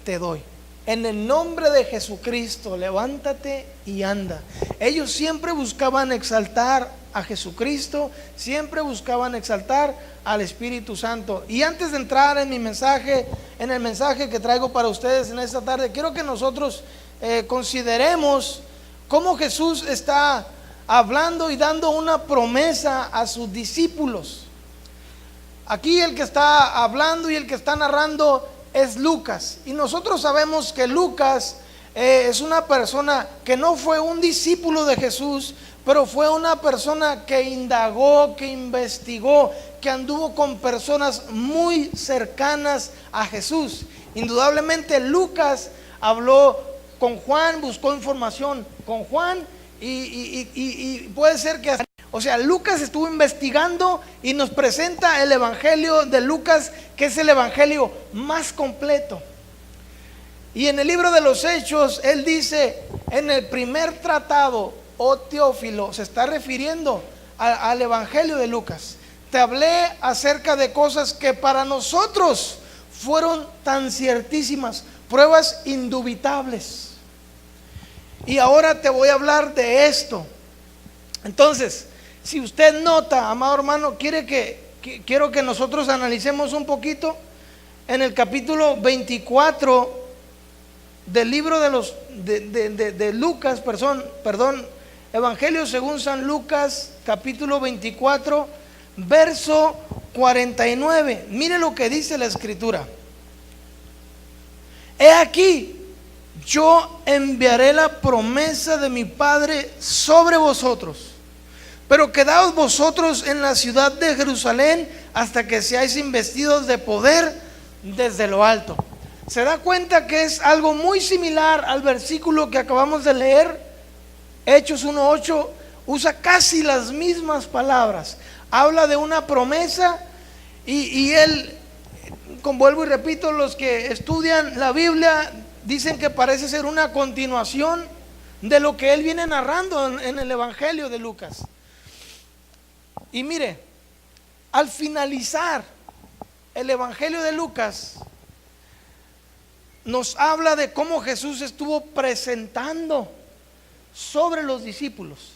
te doy. En el nombre de Jesucristo, levántate y anda. Ellos siempre buscaban exaltar a Jesucristo, siempre buscaban exaltar al Espíritu Santo. Y antes de entrar en mi mensaje, en el mensaje que traigo para ustedes en esta tarde, quiero que nosotros consideremos cómo Jesús está hablando y dando una promesa a sus discípulos. Aquí el que está hablando y el que está narrando es Lucas, y nosotros sabemos que Lucas es una persona que no fue un discípulo de Jesús, pero fue una persona que indagó, que investigó, que anduvo con personas muy cercanas a Jesús. Indudablemente Lucas habló con Juan, buscó información con Juan, y puede ser que Lucas estuvo investigando y nos presenta el evangelio de Lucas, que es el evangelio más completo. Y en el libro de los Hechos, él dice, en el primer tratado, oh Teófilo, se está refiriendo al evangelio de Lucas, te hablé acerca de cosas que para nosotros fueron tan ciertísimas, pruebas indubitables. Y ahora te voy a hablar de esto. Entonces, si usted nota, amado hermano, quiero que nosotros analicemos un poquito en el capítulo 24 del libro de Lucas, perdón, Evangelio según San Lucas, capítulo 24, verso 49. Mire lo que dice la Escritura. He aquí, yo enviaré la promesa de mi Padre sobre vosotros, pero quedaos vosotros en la ciudad de Jerusalén hasta que seáis investidos de poder desde lo alto. ¿Se da cuenta que es algo muy similar al versículo que acabamos de leer? Hechos 1:8 usa casi las mismas palabras. Habla de una promesa y él, como vuelvo y repito, los que estudian la Biblia dicen que parece ser una continuación de lo que él viene narrando en el evangelio de Lucas. Y mire, al finalizar el evangelio de Lucas, nos habla de cómo Jesús estuvo presentando sobre los discípulos.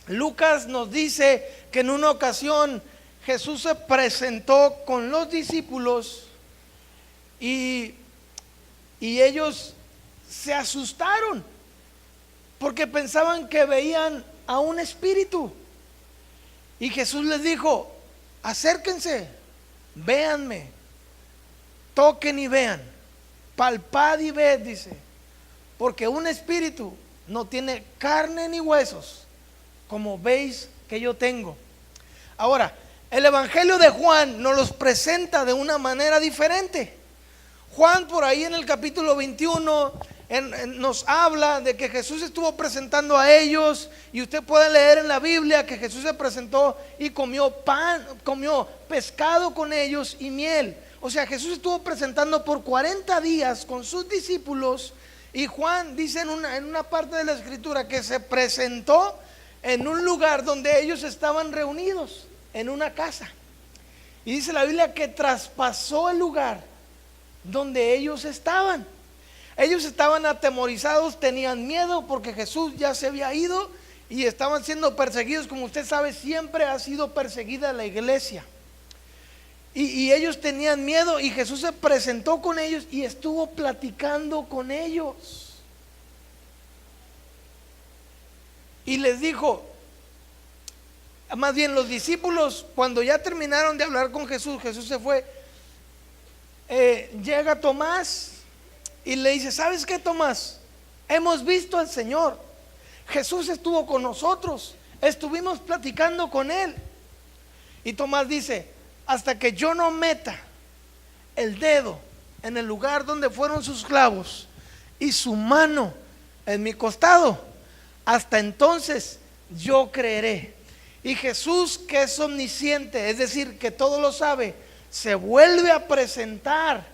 Lucas nos dice que en una ocasión Jesús se presentó con los discípulos y ellos se asustaron porque pensaban que veían a un espíritu. Y Jesús les dijo: acérquense, véanme, toquen y vean, palpad y ved, dice, porque un espíritu no tiene carne ni huesos, como veis que yo tengo. Ahora, el evangelio de Juan nos los presenta de una manera diferente. Juan, por ahí en el capítulo 21 nos habla de que Jesús estuvo presentando a ellos, y usted puede leer en la Biblia que Jesús se presentó y comió pescado con ellos y miel. O sea, Jesús estuvo presentando por 40 días con sus discípulos, y Juan dice en una parte de la Escritura que se presentó en un lugar donde ellos estaban reunidos, en una casa. Y dice la Biblia que traspasó el lugar donde ellos estaban. Ellos estaban atemorizados, tenían miedo porque Jesús ya se había ido y estaban siendo perseguidos. Como usted sabe, siempre ha sido perseguida la iglesia. Y ellos tenían miedo, y Jesús se presentó con ellos y estuvo platicando con ellos. Y les dijo, más bien los discípulos, cuando ya terminaron de hablar con Jesús, Jesús se fue. Llega Tomás y le dice: ¿sabes qué, Tomás? Hemos visto al Señor. Jesús estuvo con nosotros, estuvimos platicando con Él. Y Tomás dice: hasta que yo no meta el dedo en el lugar donde fueron sus clavos y su mano en mi costado, hasta entonces yo creeré. Y Jesús, que es omnisciente, es decir, que todo lo sabe, se vuelve a presentar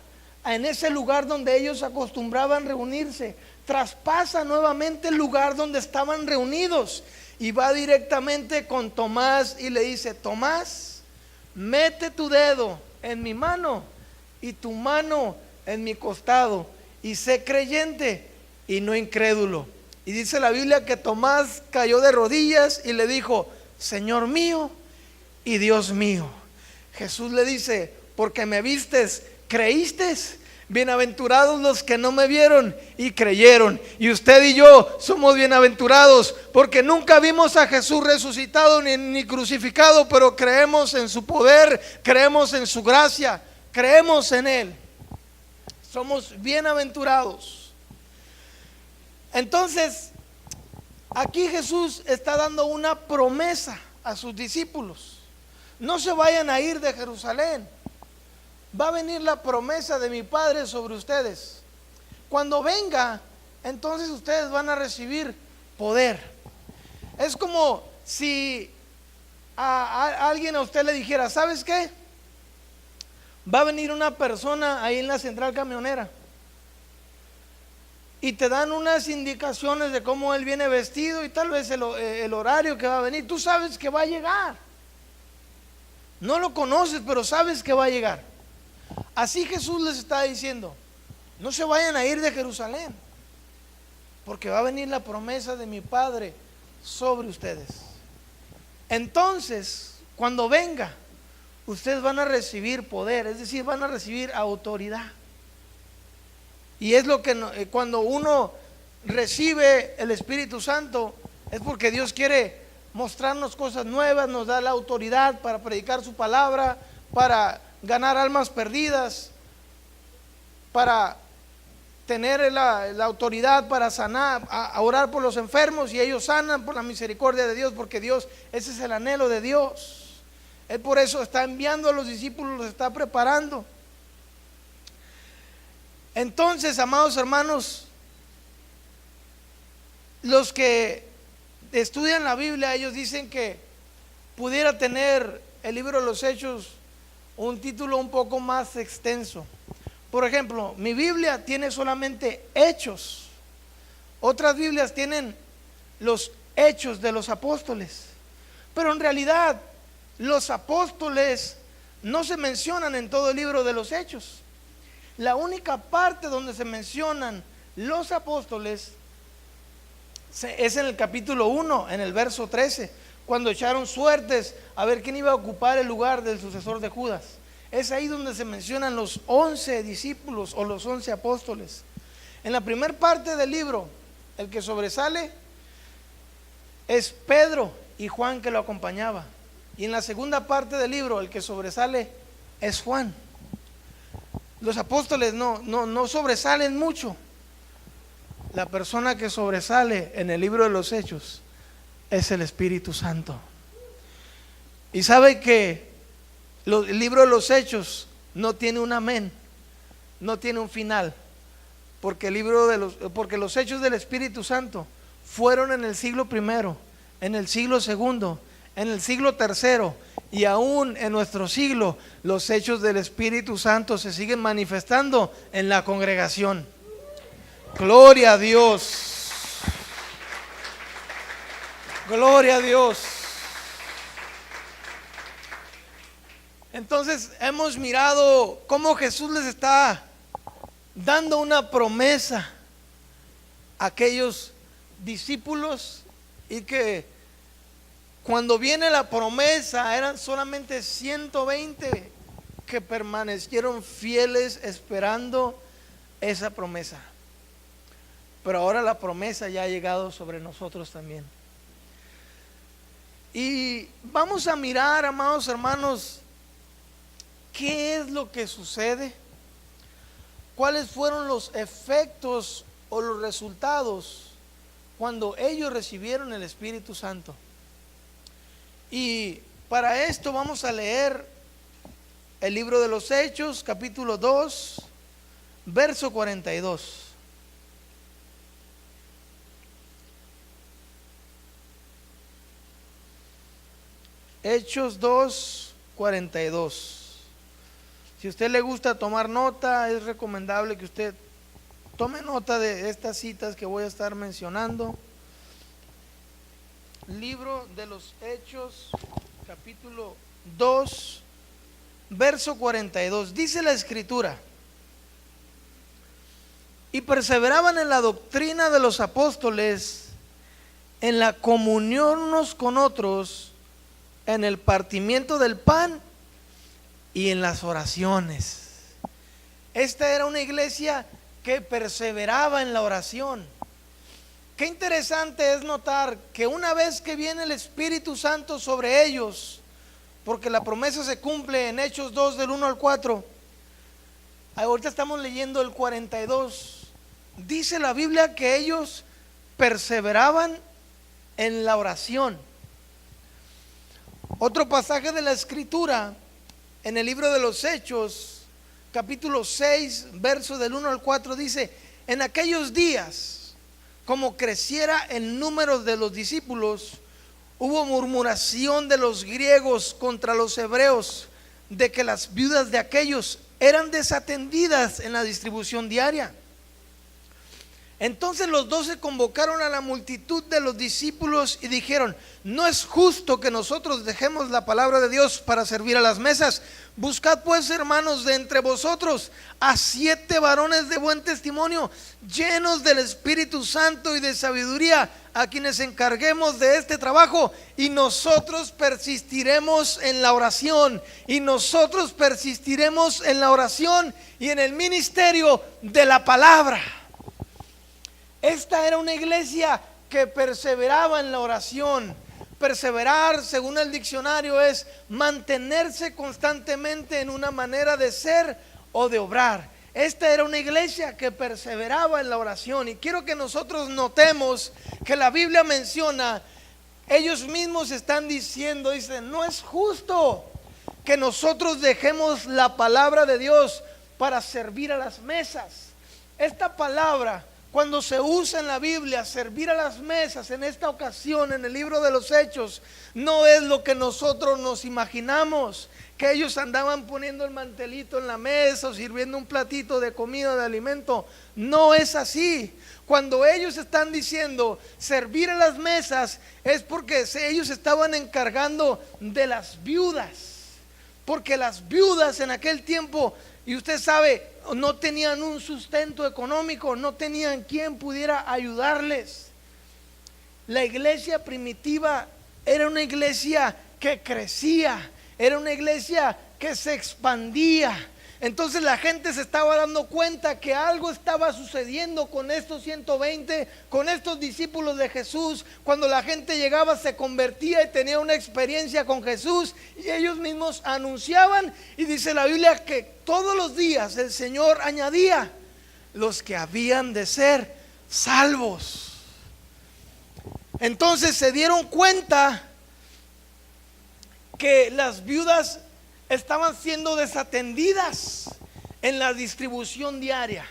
en ese lugar donde ellos acostumbraban reunirse. Traspasa nuevamente el lugar donde estaban reunidos y va directamente con Tomás y le dice: Tomás, mete tu dedo en mi mano y tu mano en mi costado y sé creyente y no incrédulo. Y dice la Biblia que Tomás cayó de rodillas y le dijo: Señor mío y Dios mío. Jesús le dice: porque me vistes, creíste. Bienaventurados los que no me vieron y creyeron. Y usted y yo somos bienaventurados porque nunca vimos a Jesús resucitado ni crucificado, pero creemos en su poder, creemos en su gracia, creemos en Él. Somos bienaventurados. Entonces, aquí Jesús está dando una promesa a sus discípulos: no se vayan a ir de Jerusalén. Va a venir la promesa de mi Padre sobre ustedes. Cuando venga, entonces ustedes van a recibir poder. Es como si a alguien a usted le dijera: ¿sabes qué? Va a venir una persona ahí en la central camionera y te dan unas indicaciones de cómo él viene vestido y tal vez el horario que va a venir. Tú sabes que va a llegar. No lo conoces, pero sabes que va a llegar. Así Jesús les está diciendo: no se vayan a ir de Jerusalén, porque va a venir la promesa de mi Padre sobre ustedes. Entonces, cuando venga, ustedes van a recibir poder, es decir, van a recibir autoridad. Y es lo que cuando uno recibe el Espíritu Santo, es porque Dios quiere mostrarnos cosas nuevas, nos da la autoridad para predicar su palabra, para ganar almas perdidas, para tener la autoridad para sanar, a orar por los enfermos, y ellos sanan por la misericordia de Dios, porque Dios, ese es el anhelo de Dios. Él por eso está enviando a los discípulos, los está preparando. Entonces, amados hermanos, los que estudian la Biblia, ellos dicen que pudiera tener el libro de los Hechos un título un poco más extenso. Por ejemplo, mi Biblia tiene solamente Hechos. Otras Biblias tienen los Hechos de los apóstoles. Pero en realidad los apóstoles no se mencionan en todo el libro de los Hechos. La única parte donde se mencionan los apóstoles es en el capítulo 1, en el verso 13, cuando echaron suertes a ver quién iba a ocupar el lugar del sucesor de Judas. Es ahí donde se mencionan los 11 discípulos o los 11 apóstoles. En la primera parte del libro, el que sobresale es Pedro y Juan, que lo acompañaba. Y en la segunda parte del libro, el que sobresale es Juan. Los apóstoles no sobresalen mucho. La persona que sobresale en el libro de los Hechos es el Espíritu Santo. Y sabe que el libro de los Hechos no tiene un amén, no tiene un final, porque porque los hechos del Espíritu Santo fueron en el siglo primero, en el siglo segundo, en el siglo tercero, y aún en nuestro siglo los hechos del Espíritu Santo se siguen manifestando en la congregación. Gloria a Dios. Gloria a Dios. Entonces hemos mirado cómo Jesús les está dando una promesa a aquellos discípulos, y que cuando viene la promesa eran solamente 120 que permanecieron fieles esperando esa promesa. Pero ahora la promesa ya ha llegado sobre nosotros también. Y vamos a mirar, amados hermanos, ¿qué es lo que sucede? ¿Cuáles fueron los efectos o los resultados cuando ellos recibieron el Espíritu Santo? Y para esto vamos a leer el libro de los Hechos, capítulo 2, verso 42. Hechos 2, 42. Si a usted le gusta tomar nota, es recomendable que usted tome nota de estas citas que voy a estar mencionando. Libro de los Hechos, capítulo 2, verso 42. Dice la Escritura: y perseveraban en la doctrina de los apóstoles, en la comunión unos con otros, en el partimiento del pan y en las oraciones. Esta era una iglesia que perseveraba en la oración. Qué interesante es notar que una vez que viene el Espíritu Santo sobre ellos, porque la promesa se cumple en Hechos 2 del 1 al 4, ahorita estamos leyendo el 42, dice la Biblia que ellos perseveraban en la oración. Otro pasaje de la Escritura, en el libro de los Hechos, capítulo 6, verso del 1 al 4, dice: en aquellos días, como creciera el número de los discípulos, hubo murmuración de los griegos contra los hebreos, de que las viudas de aquellos eran desatendidas en la distribución diaria. Entonces los 12 convocaron a la multitud de los discípulos y dijeron: no es justo que nosotros dejemos la palabra de Dios para servir a las mesas. Buscad pues, hermanos, de entre vosotros a 7 varones de buen testimonio, llenos del Espíritu Santo y de sabiduría, a quienes encarguemos de este trabajo, y nosotros persistiremos en la oración, y nosotros persistiremos en la oración y en el ministerio de la palabra. Esta era una iglesia que perseveraba en la oración. Perseverar, según el diccionario, es mantenerse constantemente en una manera de ser o de obrar. Esta era una iglesia que perseveraba en la oración. Y quiero que nosotros notemos que la Biblia menciona, ellos mismos están diciendo, dicen: no es justo que nosotros dejemos la palabra de Dios para servir a las mesas. Esta palabra, cuando se usa en la Biblia, servir a las mesas, en esta ocasión en el libro de los Hechos, no es lo que nosotros nos imaginamos, que ellos andaban poniendo el mantelito en la mesa o sirviendo un platito de comida, de alimento. No es así. Cuando ellos están diciendo servir a las mesas, es porque ellos estaban encargando de las viudas, porque las viudas en aquel tiempo, y usted sabe, no tenían un sustento económico, no tenían quien pudiera ayudarles. La iglesia primitiva era una iglesia que crecía, era una iglesia que se expandía. Entonces la gente se estaba dando cuenta que algo estaba sucediendo con estos 120, con estos discípulos de Jesús. Cuando la gente llegaba, se convertía y tenía una experiencia con Jesús, y ellos mismos anunciaban, y dice la Biblia que todos los días el Señor añadía los que habían de ser salvos. Entonces se dieron cuenta que las viudas estaban siendo desatendidas en la distribución diaria.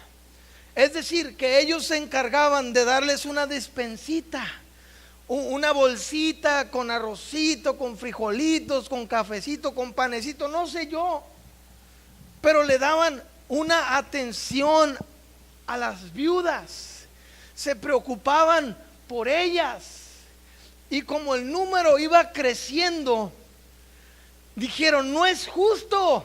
Es decir, que ellos se encargaban de darles una despensita, una bolsita con arrocito, con frijolitos, con cafecito, con panecito, no sé yo, pero le daban una atención a las viudas, se preocupaban por ellas. Y como el número iba creciendo, dijeron: no es justo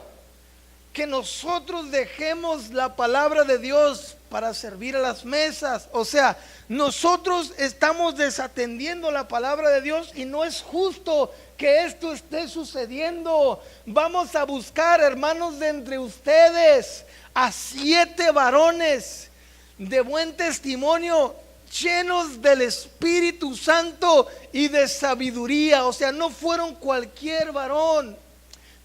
que nosotros dejemos la palabra de Dios para servir a las mesas. O sea, nosotros estamos desatendiendo la palabra de Dios y no es justo que esto esté sucediendo. Vamos a buscar, hermanos, de entre ustedes a 7 varones de buen testimonio, llenos del Espíritu Santo y de sabiduría. O sea, no fueron cualquier varón,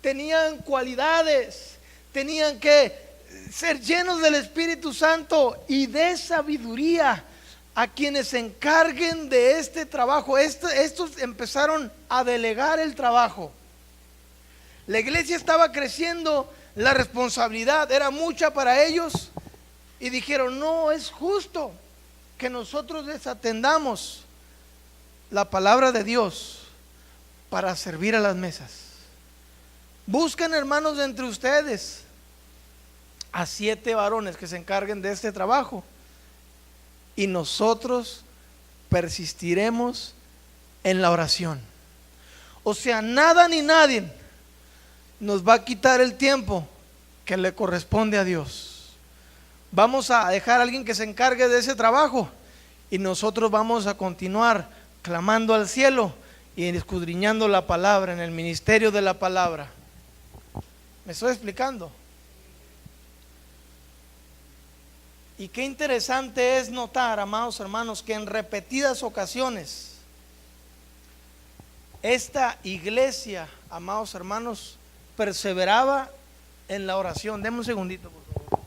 tenían cualidades, tenían que ser llenos del Espíritu Santo y de sabiduría, a quienes se encarguen de este trabajo. Estos empezaron a delegar el trabajo. La iglesia estaba creciendo, la responsabilidad era mucha para ellos, y dijeron: no es justo que nosotros desatendamos la palabra de Dios para servir a las mesas. Busquen, hermanos, de entre ustedes a 7 varones que se encarguen de este trabajo, y nosotros persistiremos en la oración. O sea, nada ni nadie nos va a quitar el tiempo que le corresponde a Dios. vamos a dejar a alguien que se encargue de ese trabajo y nosotros vamos a continuar clamando al cielo y escudriñando la palabra en el ministerio de la palabra. ¿Me estoy explicando? Y qué interesante es notar, amados hermanos, que en repetidas ocasiones esta iglesia, amados hermanos, perseveraba en la oración. Deme un segundito, por favor.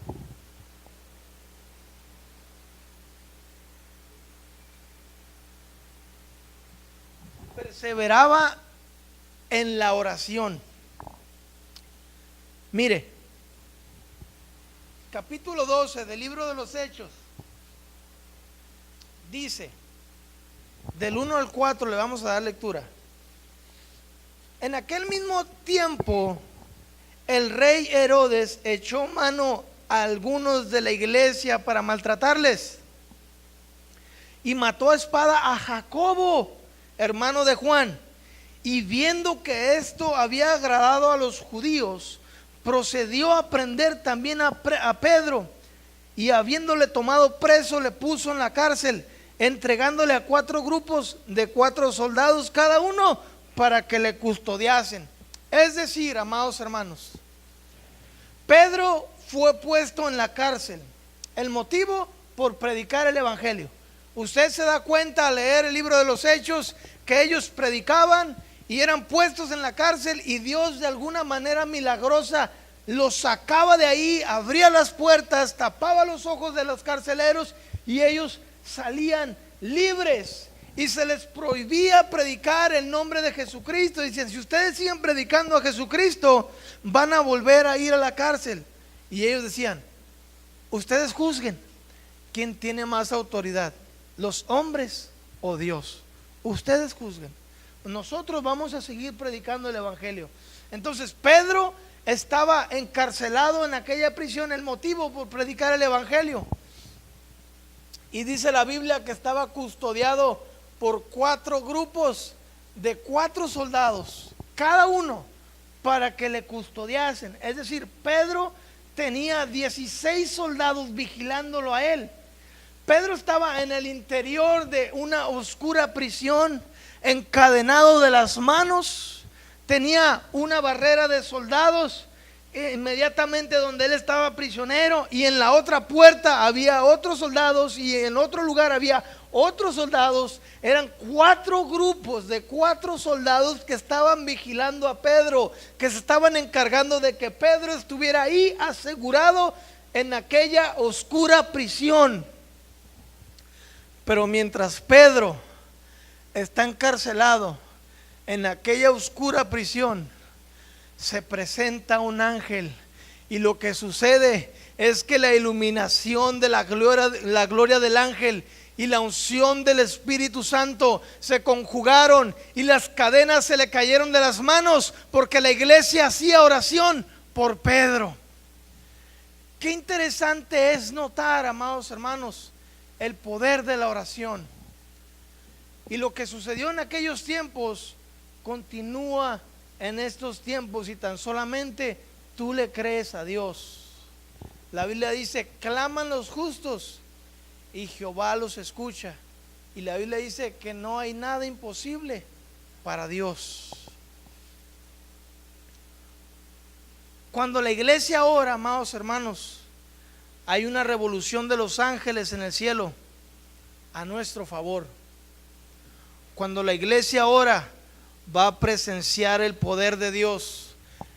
Perseveraba en la oración. Mire, capítulo 12 del libro de los Hechos dice, del 1 al 4 le vamos a dar lectura. En aquel mismo tiempo el rey Herodes echó mano a algunos de la iglesia para maltratarles y mató a espada a Jacobo, hermano de Juan, y viendo que esto había agradado a los judíos, procedió a prender también a Pedro, y habiéndole tomado preso le puso en la cárcel, entregándole a 4 grupos de 4 soldados cada uno para que le custodiasen. Es decir, amados hermanos, Pedro fue puesto en la cárcel. El motivo, por predicar el evangelio. Usted se da cuenta al leer el libro de los Hechos que ellos predicaban y eran puestos en la cárcel, y Dios de alguna manera milagrosa los sacaba de ahí, abría las puertas, tapaba los ojos de los carceleros y ellos salían libres, y se les prohibía predicar el nombre de Jesucristo. Dicen, si ustedes siguen predicando a Jesucristo, van a volver a ir a la cárcel. Y ellos decían, ustedes juzguen quién tiene más autoridad, los hombres o Dios. Ustedes juzguen, nosotros vamos a seguir predicando el evangelio. Entonces Pedro estaba encarcelado en aquella prisión, el motivo, por predicar el evangelio. Y dice la Biblia que estaba custodiado por 4 grupos de 4 soldados, cada uno, para que le custodiasen. Es decir, Pedro tenía 16 soldados vigilándolo a él. Pedro estaba en el interior de una oscura prisión, encadenado de las manos, tenía una barrera de soldados inmediatamente donde él estaba prisionero, y en la otra puerta había otros soldados, y en otro lugar había otros soldados. Eran 4 grupos de 4 soldados que estaban vigilando a Pedro, que se estaban encargando de que Pedro estuviera ahí asegurado en aquella oscura prisión. Pero mientras Pedro está encarcelado en aquella oscura prisión, se presenta un ángel, y lo que sucede es que la iluminación de la gloria del ángel y la unción del Espíritu Santo se conjugaron, y las cadenas se le cayeron de las manos, porque la iglesia hacía oración por Pedro. Qué interesante es notar, amados hermanos, el poder de la oración. Y lo que sucedió en aquellos tiempos continúa en estos tiempos, y tan solamente tú le crees a Dios. La Biblia dice, claman los justos y Jehová los escucha. Y la Biblia dice que no hay nada imposible para Dios. Cuando la iglesia ora, amados hermanos, hay una revolución de los ángeles en el cielo a nuestro favor. Cuando la iglesia ora, va a presenciar el poder de Dios.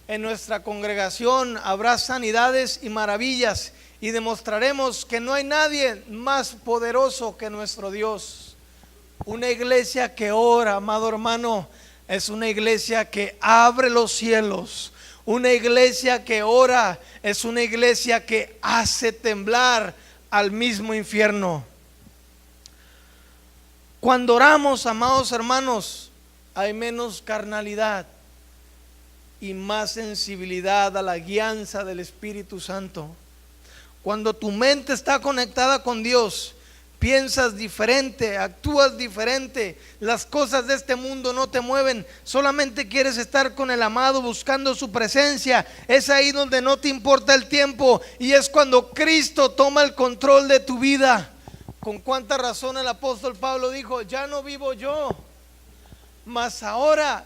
En nuestra congregación habrá sanidades y maravillas, y demostraremos que no hay nadie más poderoso que nuestro Dios. Una iglesia que ora, amado hermano, es una iglesia que abre los cielos. Una iglesia que ora es una iglesia que hace temblar al mismo infierno. Cuando oramos, amados hermanos, hay menos carnalidad y más sensibilidad a la guianza del Espíritu Santo. Cuando tu mente está conectada con Dios, piensas diferente, actúas diferente, las cosas de este mundo no te mueven, solamente quieres estar con el amado buscando su presencia. Es ahí donde no te importa el tiempo, y es cuando Cristo toma el control de tu vida. Con cuánta razón el apóstol Pablo dijo: ya no vivo yo, mas ahora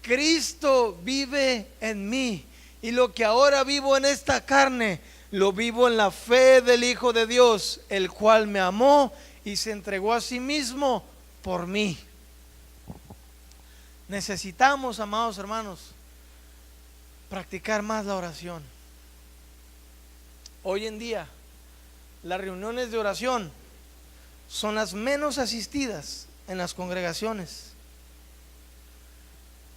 Cristo vive en mí, y lo que ahora vivo en esta carne, lo vivo en la fe del Hijo de Dios, el cual me amó y se entregó a sí mismo por mí. Necesitamos, amados hermanos, practicar más la oración. Hoy en día, las reuniones de oración son las menos asistidas en las congregaciones.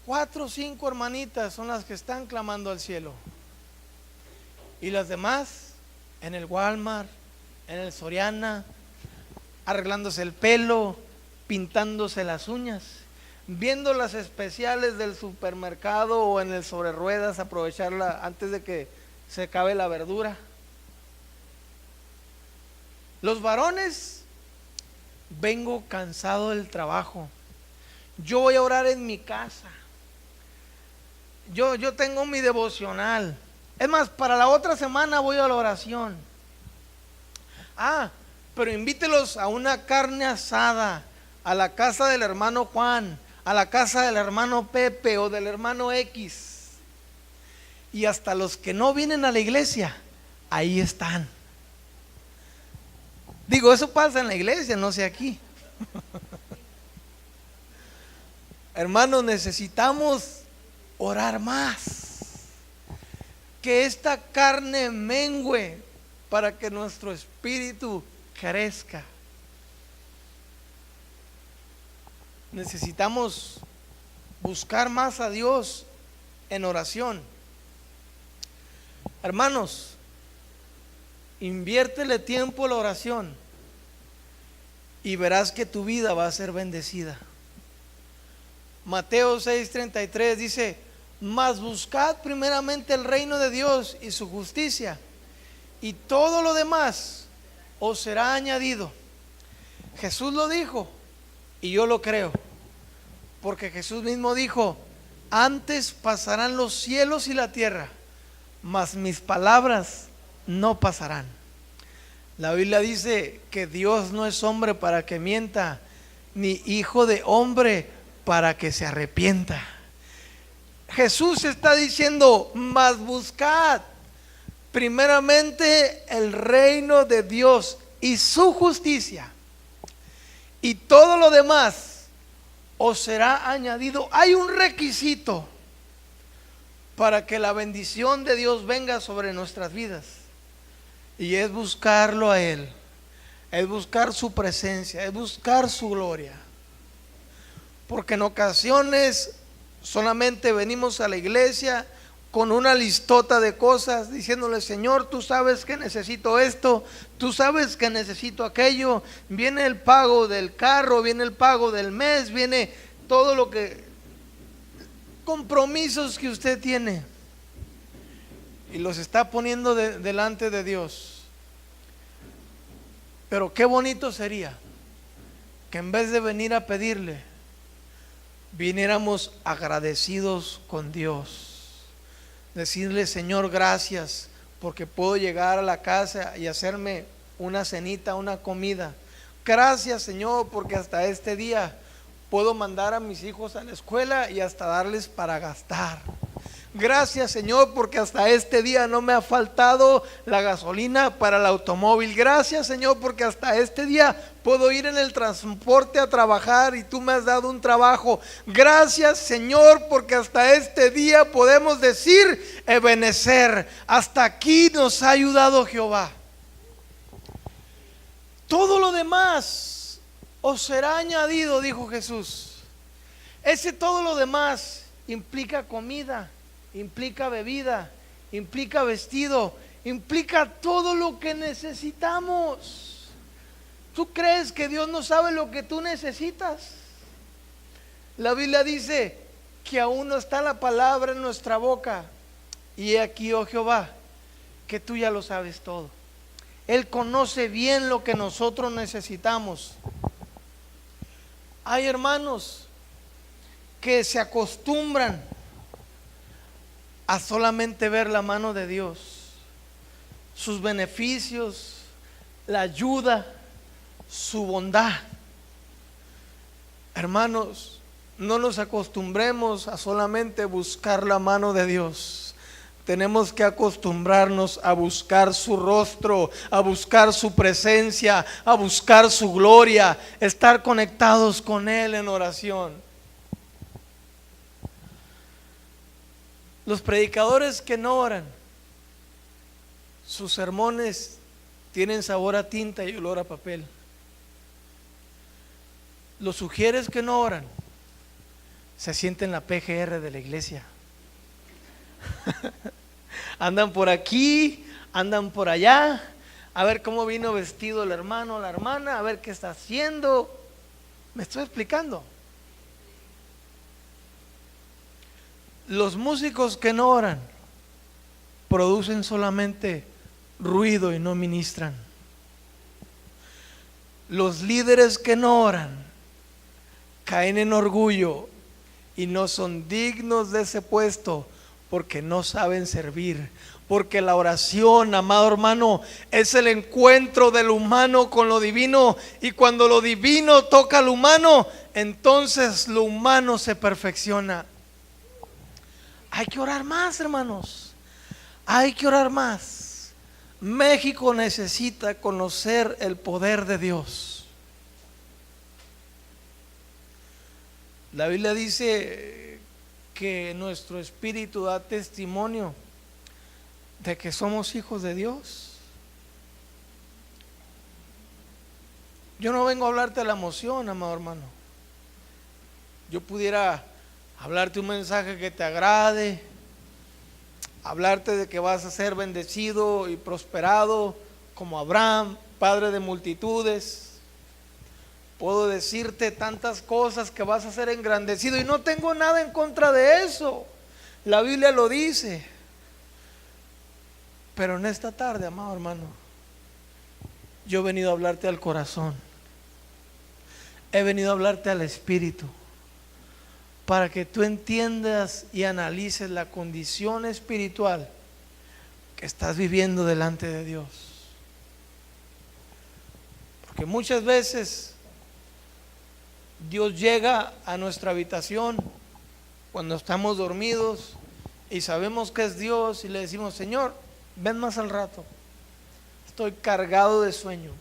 4 o 5 hermanitas son las que están clamando al cielo, y las demás en el Walmart, en el Soriana, arreglándose el pelo, pintándose las uñas, viendo las especiales del supermercado o en el sobre ruedas, aprovecharla antes de que se acabe la verdura. Los varones: vengo cansado del trabajo, yo voy a orar en mi casa, yo tengo mi devocional. Es más, para la otra semana voy a la oración. Pero invítelos a una carne asada, a la casa del hermano Juan, a la casa del hermano Pepe o del hermano X. Y hasta los que no vienen a la iglesia, ahí están. Digo, eso pasa en la iglesia, no sé aquí. Hermanos, necesitamos orar más. Que esta carne mengüe para que nuestro espíritu crezca. Necesitamos buscar más a Dios en oración. Hermanos, inviértele tiempo a la oración y verás que tu vida va a ser bendecida. Mateo 6:33 dice: mas buscad primeramente el reino de Dios y su justicia, y todo lo demás os será añadido. Jesús lo dijo y yo lo creo, porque Jesús mismo dijo: antes pasarán los cielos y la tierra, mas mis palabras no pasarán. La Biblia dice que Dios no es hombre para que mienta, ni hijo de hombre para que se arrepienta. Jesús está diciendo: mas buscad primeramente el reino de Dios y su justicia, y todo lo demás os será añadido. Hay un requisito para que la bendición de Dios venga sobre nuestras vidas, y es buscarlo a Él, es buscar su presencia, es buscar su gloria. Porque en ocasiones solamente venimos a la iglesia con una listota de cosas, diciéndole: Señor, tú sabes que necesito esto, tú sabes que necesito aquello. Viene el pago del carro, viene el pago del mes, viene todo lo que, compromisos que usted tiene, y los está poniendo delante de Dios. Pero qué bonito sería que en vez de venir a pedirle, viniéramos agradecidos con Dios, decirle: Señor, gracias porque puedo llegar a la casa y hacerme una cenita, una comida. Gracias, Señor, porque hasta este día puedo mandar a mis hijos a la escuela y hasta darles para gastar. Gracias, Señor, porque hasta este día no me ha faltado la gasolina para el automóvil. Gracias, Señor, porque hasta este día puedo ir en el transporte a trabajar y tú me has dado un trabajo. Gracias, Señor, porque hasta este día podemos decir: Ebenecer, hasta aquí nos ha ayudado Jehová. Todo lo demás os será añadido, dijo Jesús. Ese todo lo demás implica comida, implica bebida, implica vestido, implica todo lo que necesitamos. ¿Tú crees que Dios no sabe lo que tú necesitas? La Biblia dice que aún no está la palabra en nuestra boca, y he aquí, oh Jehová, que tú ya lo sabes todo. Él conoce bien lo que nosotros necesitamos. Hay hermanos que se acostumbran a solamente ver la mano de Dios, sus beneficios, la ayuda, su bondad. Hermanos, no nos acostumbremos a solamente buscar la mano de Dios. Tenemos que acostumbrarnos a buscar su rostro, a buscar su presencia, a buscar su gloria, estar conectados con Él en oración. Los predicadores que no oran, sus sermones tienen sabor a tinta y olor a papel. Los sugieres que no oran se sienten la PGR de la iglesia. Andan por aquí, andan por allá, a ver cómo vino vestido el hermano o la hermana, a ver qué está haciendo. ¿Me estoy explicando? Los músicos que no oran producen solamente ruido y no ministran. Los líderes que no oran caen en orgullo y no son dignos de ese puesto porque no saben servir. Porque la oración, amado hermano, es el encuentro del humano con lo divino, y cuando lo divino toca al humano, entonces lo humano se perfecciona. Hay que orar más, hermanos. Hay que orar más. México necesita conocer el poder de Dios. La Biblia dice que nuestro espíritu da testimonio de que somos hijos de Dios. Yo no vengo a hablarte de la emoción, amado hermano. Yo pudiera hablarte un mensaje que te agrade, hablarte de que vas a ser bendecido y prosperado como Abraham, padre de multitudes. Puedo decirte tantas cosas que vas a ser engrandecido, y no tengo nada en contra de eso. La Biblia lo dice. Pero en esta tarde, amado hermano, yo he venido a hablarte al corazón. He venido a hablarte al espíritu, para que tú entiendas y analices la condición espiritual que estás viviendo delante de Dios. Porque muchas veces Dios llega a nuestra habitación cuando estamos dormidos y sabemos que es Dios, y le decimos: Señor, ven más al rato, estoy cargado de sueño,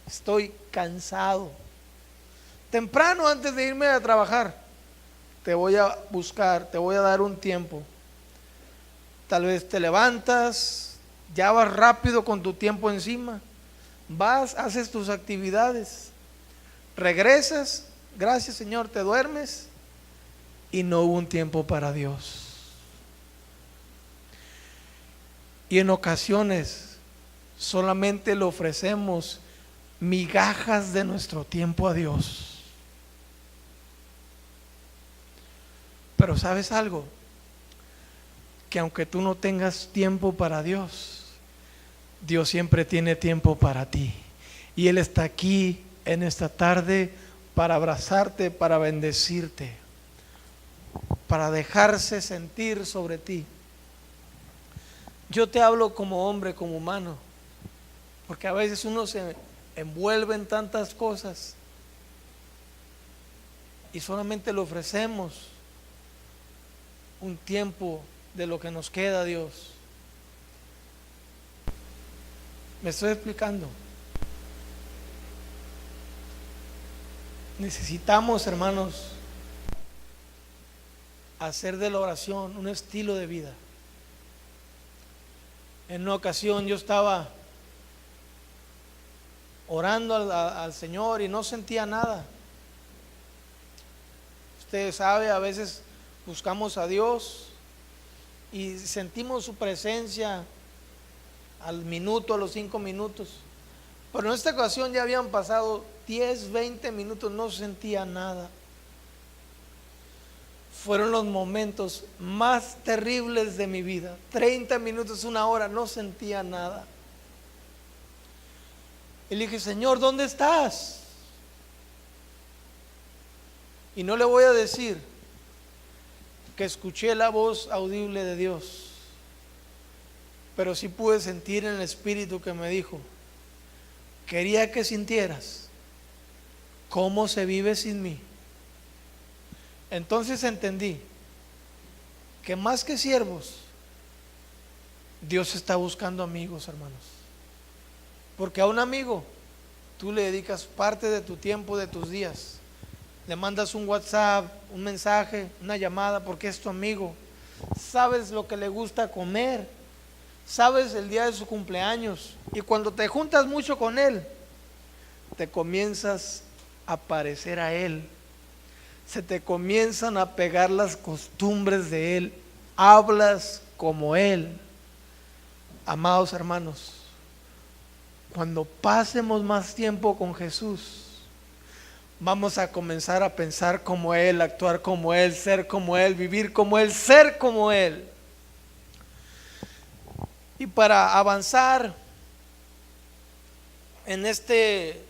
estoy cansado. Temprano, antes de irme a trabajar, te voy a buscar, te voy a dar un tiempo. Tal vez te levantas, ya vas rápido con tu tiempo encima, vas, haces tus actividades, regresas, gracias Señor, te duermes, y no hubo un tiempo para Dios. Y en ocasiones solamente le ofrecemos migajas de nuestro tiempo a Dios. Pero ¿sabes algo? Que aunque tú no tengas tiempo para Dios, Dios siempre tiene tiempo para ti. Y Él está aquí en esta tarde para abrazarte, para bendecirte, para dejarse sentir sobre ti. Yo te hablo como hombre, como humano, porque a veces uno se envuelve en tantas cosas y solamente le ofrecemos un tiempo de lo que nos queda a Dios. ¿Me estoy explicando? Necesitamos, hermanos, hacer de la oración un estilo de vida. En una ocasión yo estaba orando al Señor y no sentía nada. Usted sabe, a veces buscamos a Dios y sentimos su presencia al minuto, a los 5 minutos. Pero en esta ocasión ya habían pasado 10, 20 minutos, no sentía nada. Fueron los momentos más terribles de mi vida. 30 minutos, una hora, no sentía nada. Y le dije, Señor, ¿dónde estás? Y no le voy a decir que escuché la voz audible de Dios, pero sí pude sentir en el Espíritu que me dijo, quería que sintieras cómo se vive sin mí. Entonces entendí que más que siervos, Dios está buscando amigos, hermanos. Porque a un amigo tú le dedicas parte de tu tiempo, de tus días. Le mandas un WhatsApp, un mensaje, una llamada, porque es tu amigo. Sabes lo que le gusta comer, sabes el día de su cumpleaños. Y cuando te juntas mucho con él, te comienzas a parecer a él. Se te comienzan a pegar las costumbres de él. Hablas como él. Amados hermanos, cuando pasemos más tiempo con Jesús, vamos a comenzar a pensar como Él, actuar como Él, ser como Él, vivir como Él, ser como Él. Y para avanzar en este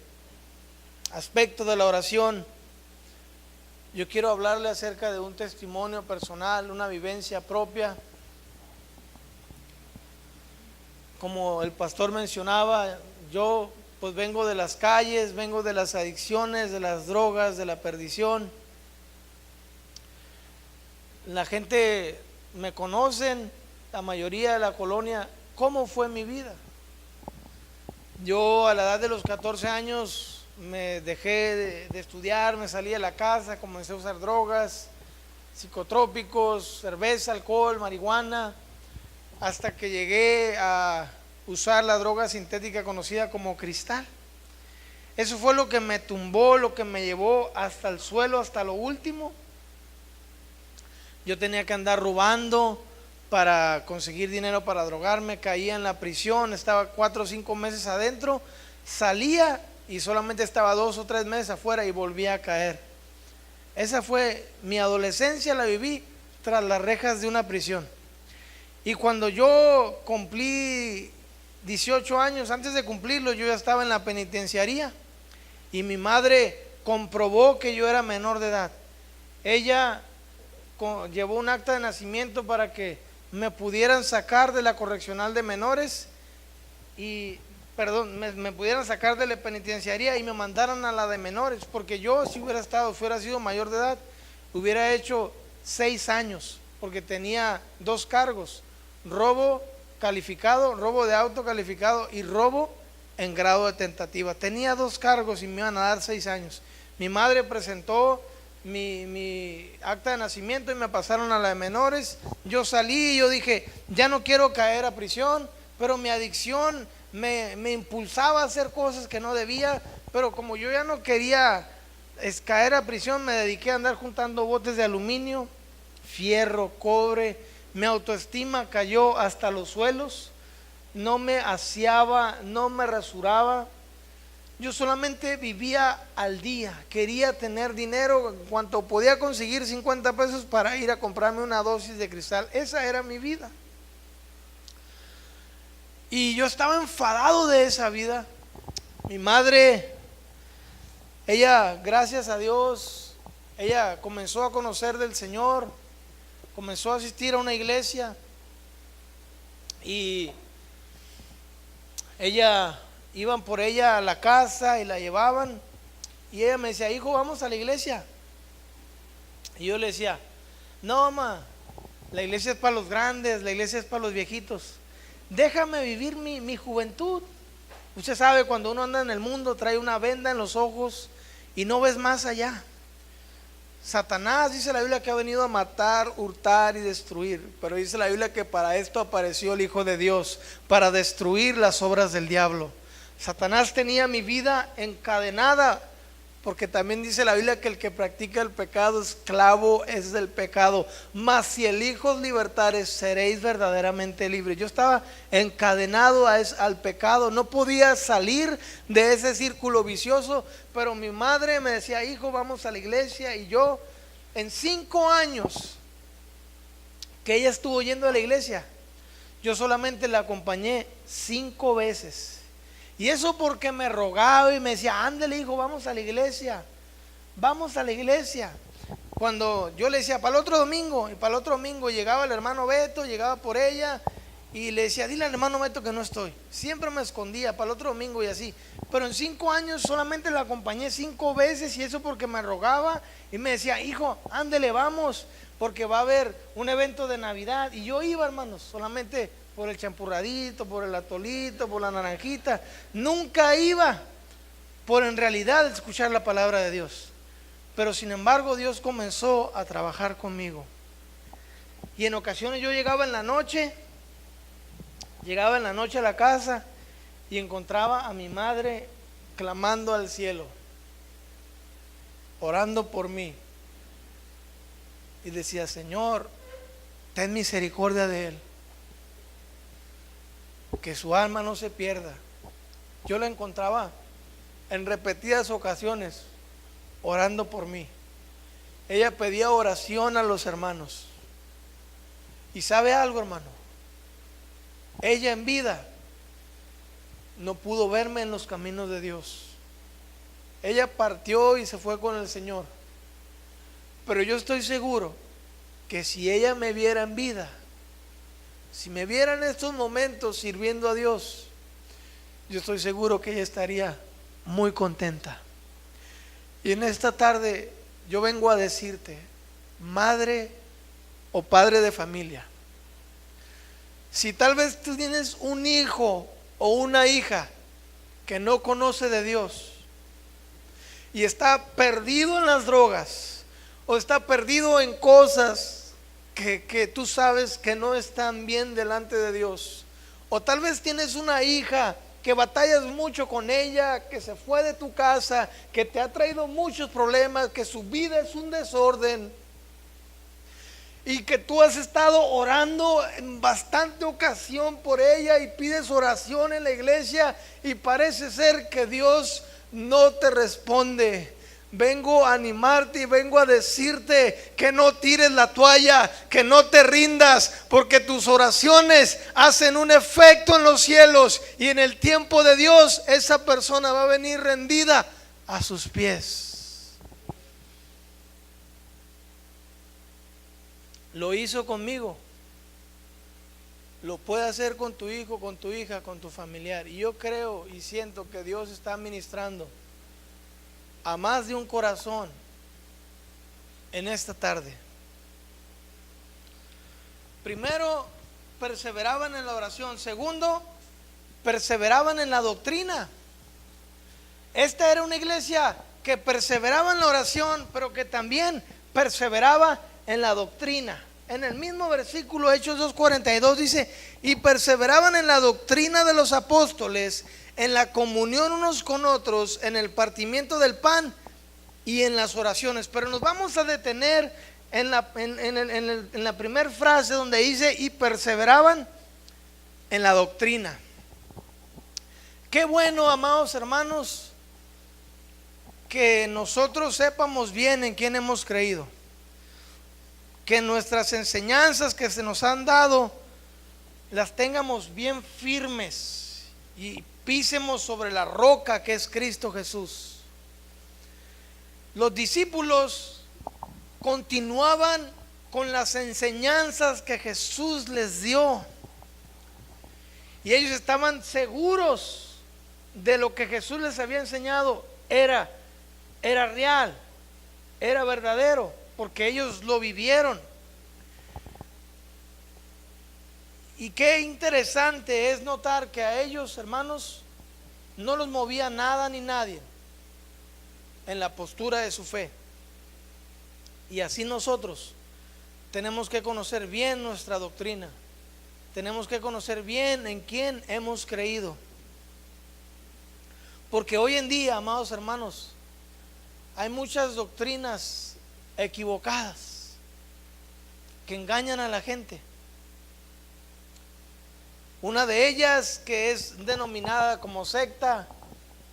aspecto de la oración, yo quiero hablarle acerca de un testimonio personal, una vivencia propia. Como el pastor mencionaba, yo pues vengo de las calles, vengo de las adicciones, de las drogas, de la perdición. La gente me conocen, la mayoría de la colonia, cómo fue mi vida. Yo a la edad de los 14 años me dejé de estudiar, me salí de la casa, comencé a usar drogas, psicotrópicos, cerveza, alcohol, marihuana, hasta que llegué a usar la droga sintética conocida como cristal. Eso fue lo que me tumbó, lo que me llevó hasta el suelo, hasta lo último. Yo tenía que andar robando para conseguir dinero para drogarme, caía en la prisión, estaba 4 o 5 meses adentro, salía y solamente estaba 2 o 3 meses afuera y volvía a caer. Esa fue mi adolescencia, la viví tras las rejas de una prisión. Y cuando yo cumplí 18 años, antes de cumplirlo, yo ya estaba en la penitenciaría y mi madre comprobó que yo era menor de edad. Ella llevó un acta de nacimiento para que me pudieran sacar de la correccional de menores y, perdón, me pudieran sacar de la penitenciaría y me mandaran a la de menores, porque yo si hubiera sido mayor de edad, hubiera hecho 6 años, porque tenía 2 cargos. Robo calificado, robo de auto calificado y robo en grado de tentativa. Tenía 2 cargos y me iban a dar 6 años. Mi madre presentó mi acta de nacimiento y me pasaron a la de menores. Yo salí y yo dije, ya no quiero caer a prisión, pero mi adicción me impulsaba a hacer cosas que no debía, pero como yo ya no quería caer a prisión, me dediqué a andar juntando botes de aluminio, fierro, cobre. Mi autoestima cayó hasta los suelos, no me aseaba, no me rasuraba, yo solamente vivía al día, quería tener dinero, en cuanto podía conseguir 50 pesos para ir a comprarme una dosis de cristal, esa era mi vida. Y yo estaba enfadado de esa vida. Mi madre, ella, gracias a Dios, ella comenzó a conocer del Señor, comenzó a asistir a una iglesia y iban por ella a la casa y la llevaban y ella me decía, hijo, vamos a la iglesia. Y yo le decía, no, mamá, la iglesia es para los grandes, la iglesia es para los viejitos, déjame vivir mi juventud. Usted sabe, cuando uno anda en el mundo trae una venda en los ojos y no ves más allá. Satanás, dice la Biblia, que ha venido a matar, hurtar y destruir, pero dice la Biblia que para esto apareció el Hijo de Dios, para destruir las obras del diablo. Satanás tenía mi vida encadenada, porque también dice la Biblia que el que practica el pecado, esclavo es del pecado, mas si el Hijo os libertare, seréis verdaderamente libres. Yo estaba encadenado al pecado, no podía salir de ese círculo vicioso, pero mi madre me decía, hijo, vamos a la iglesia, y yo en 5 años que ella estuvo yendo a la iglesia, yo solamente la acompañé 5 veces. Y eso porque me rogaba y me decía, ándale hijo, vamos a la iglesia, vamos a la iglesia. Cuando yo le decía, para el otro domingo, y para el otro domingo llegaba el hermano Beto, llegaba por ella y le decía, dile al hermano Beto que no estoy. Siempre me escondía para el otro domingo y así. Pero en 5 años solamente la acompañé 5 veces, y eso porque me rogaba y me decía, hijo, ándele, vamos, porque va a haber un evento de Navidad. Y yo iba, hermanos, solamente por el champurradito, por el atolito, por la naranjita. Nunca iba por en realidad escuchar la palabra de Dios. Pero sin embargo Dios comenzó a trabajar conmigo. Y en ocasiones yo llegaba en la noche a la casa y encontraba a mi madre clamando al cielo, orando por mí. Y decía, Señor, ten misericordia de él, que su alma no se pierda. Yo la encontraba en repetidas ocasiones orando por mí. Ella pedía oración a los hermanos. Y sabe algo, hermano, ella en vida no pudo verme en los caminos de Dios. Ella partió y se fue con el Señor. Pero yo estoy seguro que si ella me viera en vida, si me viera en estos momentos sirviendo a Dios, yo estoy seguro que ella estaría muy contenta. Y en esta tarde yo vengo a decirte, madre o padre de familia, si tal vez tú tienes un hijo o una hija que no conoce de Dios y está perdido en las drogas o está perdido en cosas que tú sabes que no están bien delante de Dios, o tal vez tienes una hija que batallas mucho con ella, que se fue de tu casa, que te ha traído muchos problemas, que su vida es un desorden, y que tú has estado orando en bastante ocasión por ella y pides oración en la iglesia y parece ser que Dios no te responde. Vengo a animarte y vengo a decirte que no tires la toalla, que no te rindas, porque tus oraciones hacen un efecto en los cielos, y en el tiempo de Dios esa persona va a venir rendida a sus pies. Lo hizo conmigo, lo puede hacer con tu hijo, con tu hija, con tu familiar. Y yo creo y siento que Dios está ministrando a más de un corazón en esta tarde. Primero, perseveraban en la oración. Segundo, perseveraban en la doctrina. Esta era una iglesia que perseveraba en la oración, pero que también perseveraba en la doctrina. En el mismo versículo, Hechos 2:42 dice, y perseveraban en la doctrina de los apóstoles, en la comunión unos con otros, en el partimiento del pan y en las oraciones. Pero nos vamos a detener en la primera frase donde dice, y perseveraban en la doctrina. Qué bueno, amados hermanos, que nosotros sepamos bien en quién hemos creído, que nuestras enseñanzas que se nos han dado las tengamos bien firmes y pisemos sobre la roca que es Cristo Jesús. Los discípulos continuaban con las enseñanzas que Jesús les dio, y ellos estaban seguros de lo que Jesús les había enseñado era real, era verdadero, porque ellos lo vivieron. Y qué interesante es notar que a ellos, hermanos, no los movía nada ni nadie en la postura de su fe. Y así nosotros tenemos que conocer bien nuestra doctrina, tenemos que conocer bien en quién hemos creído, porque hoy en día, amados hermanos, hay muchas doctrinas equivocadas que engañan a la gente. Una de ellas, que es denominada como secta,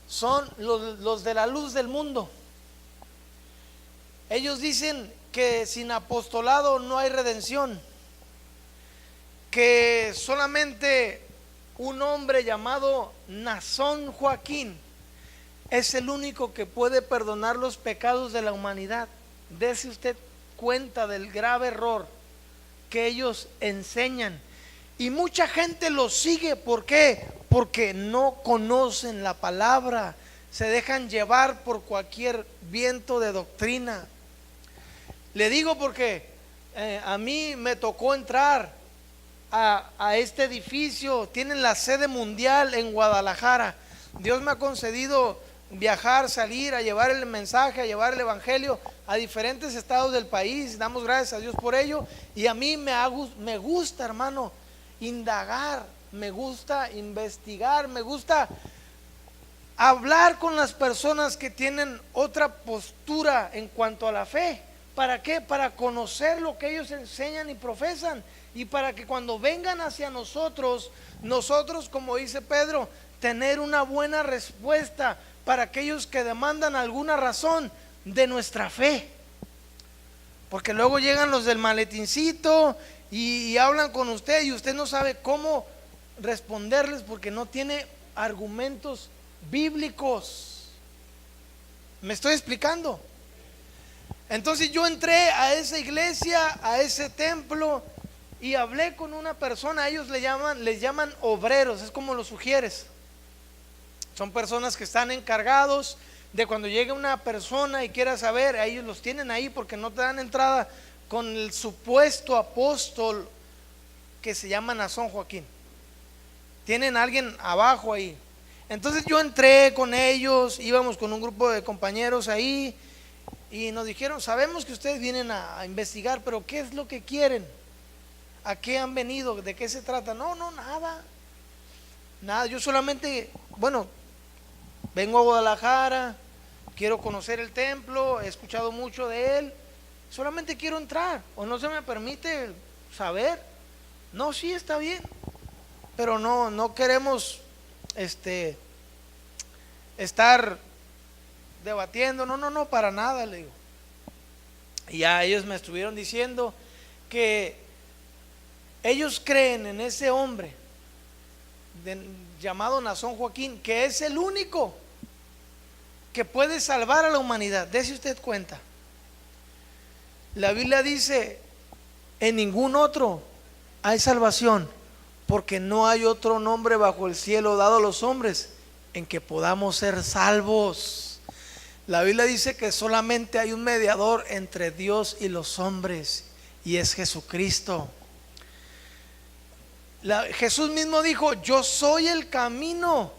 son los de la luz del mundo. Ellos dicen que sin apostolado no hay redención, que solamente un hombre llamado Nazón Joaquín es el único que puede perdonar los pecados de la humanidad. Dese usted cuenta del grave error que ellos enseñan. Y mucha gente los sigue. ¿Por qué? Porque no conocen la palabra. Se dejan llevar por cualquier viento de doctrina. Le digo porque a mí me tocó entrar a este edificio. Tienen la sede mundial en Guadalajara. Dios me ha concedido viajar, salir, a llevar el mensaje, a llevar el evangelio a diferentes estados del país. Damos gracias a Dios por ello. Y a mí me gusta, hermano, indagar, me gusta investigar, me gusta hablar con las personas que tienen otra postura en cuanto a la fe. ¿Para qué? Para conocer lo que ellos enseñan y profesan, y para que cuando vengan hacia nosotros, como dice Pedro, tener una buena respuesta para aquellos que demandan alguna razón de nuestra fe. Porque luego llegan los del maletincito y hablan con usted, y usted no sabe cómo responderles porque no tiene argumentos bíblicos. ¿Me estoy explicando? Entonces yo entré a esa iglesia, a ese templo, y hablé con una persona. Ellos les llaman obreros, es como lo sugieres. Son personas que están encargados de cuando llegue una persona y quiera saber, a ellos los tienen ahí porque no te dan entrada con el supuesto apóstol que se llama Nazón Joaquín. Tienen a alguien abajo ahí. Entonces yo entré con ellos, íbamos con un grupo de compañeros ahí, y nos dijeron: sabemos que ustedes vienen a investigar, pero ¿qué es lo que quieren? ¿A qué han venido? ¿De qué se trata? No, nada, yo solamente, vengo a Guadalajara, quiero conocer el templo, he escuchado mucho de él, solamente quiero entrar, o no se me permite saber. No, sí, está bien, pero no queremos estar debatiendo, no, para nada, le digo. Y ya ellos me estuvieron diciendo que ellos creen en ese hombre llamado Nazón Joaquín, que es el único que puede salvar a la humanidad. Dese usted cuenta. La Biblia dice: en ningún otro hay salvación, porque no hay otro nombre bajo el cielo dado a los hombres en que podamos ser salvos. La Biblia dice que solamente hay un mediador entre Dios y los hombres, y es Jesucristo. Jesús mismo dijo: yo soy el camino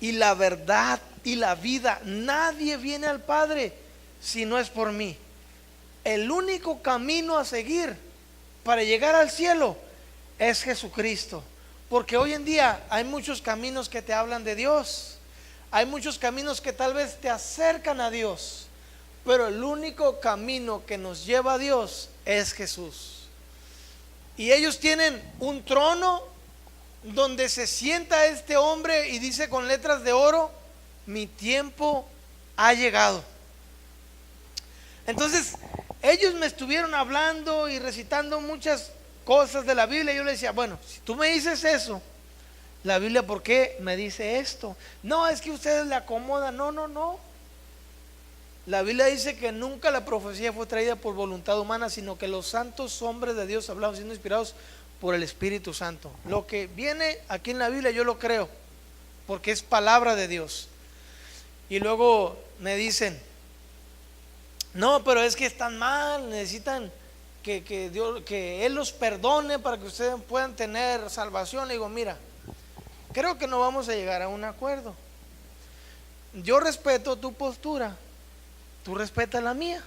y la verdad y la vida. Nadie viene al Padre si no es por mí. El único camino a seguir para llegar al cielo es Jesucristo. Porque hoy en día hay muchos caminos que te hablan de Dios. Hay muchos caminos que tal vez te acercan a Dios, pero el único camino que nos lleva a Dios es Jesús. Y ellos tienen un trono donde se sienta este hombre y dice con letras de oro: mi tiempo ha llegado. Entonces ellos me estuvieron hablando y recitando muchas cosas de la Biblia. Yo les decía: bueno, si tú me dices eso, la Biblia, ¿por qué me dice esto? No, es que ustedes le acomodan. No. La Biblia dice que nunca la profecía fue traída por voluntad humana, sino que los santos hombres de Dios hablaban siendo inspirados por el Espíritu Santo. Lo que viene aquí en la Biblia yo lo creo, porque es palabra de Dios. Y luego me dicen: no, pero es que están mal, necesitan que Dios, que Él los perdone para que ustedes puedan tener salvación. Le digo: mira, creo que no vamos a llegar a un acuerdo. Yo respeto tu postura, tú respetas la mía.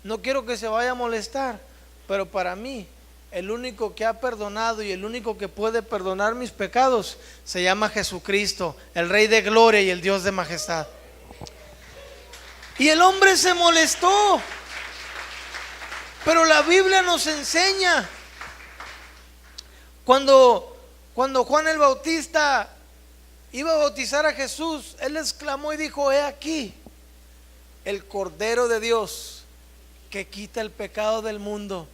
No quiero que se vaya a molestar, pero para mí el único que ha perdonado y el único que puede perdonar mis pecados se llama Jesucristo, el Rey de gloria y el Dios de majestad. Y el hombre se molestó, pero la Biblia nos enseña. Cuando Juan el Bautista iba a bautizar a Jesús, él exclamó y dijo: he aquí el Cordero de Dios que quita el pecado del mundo.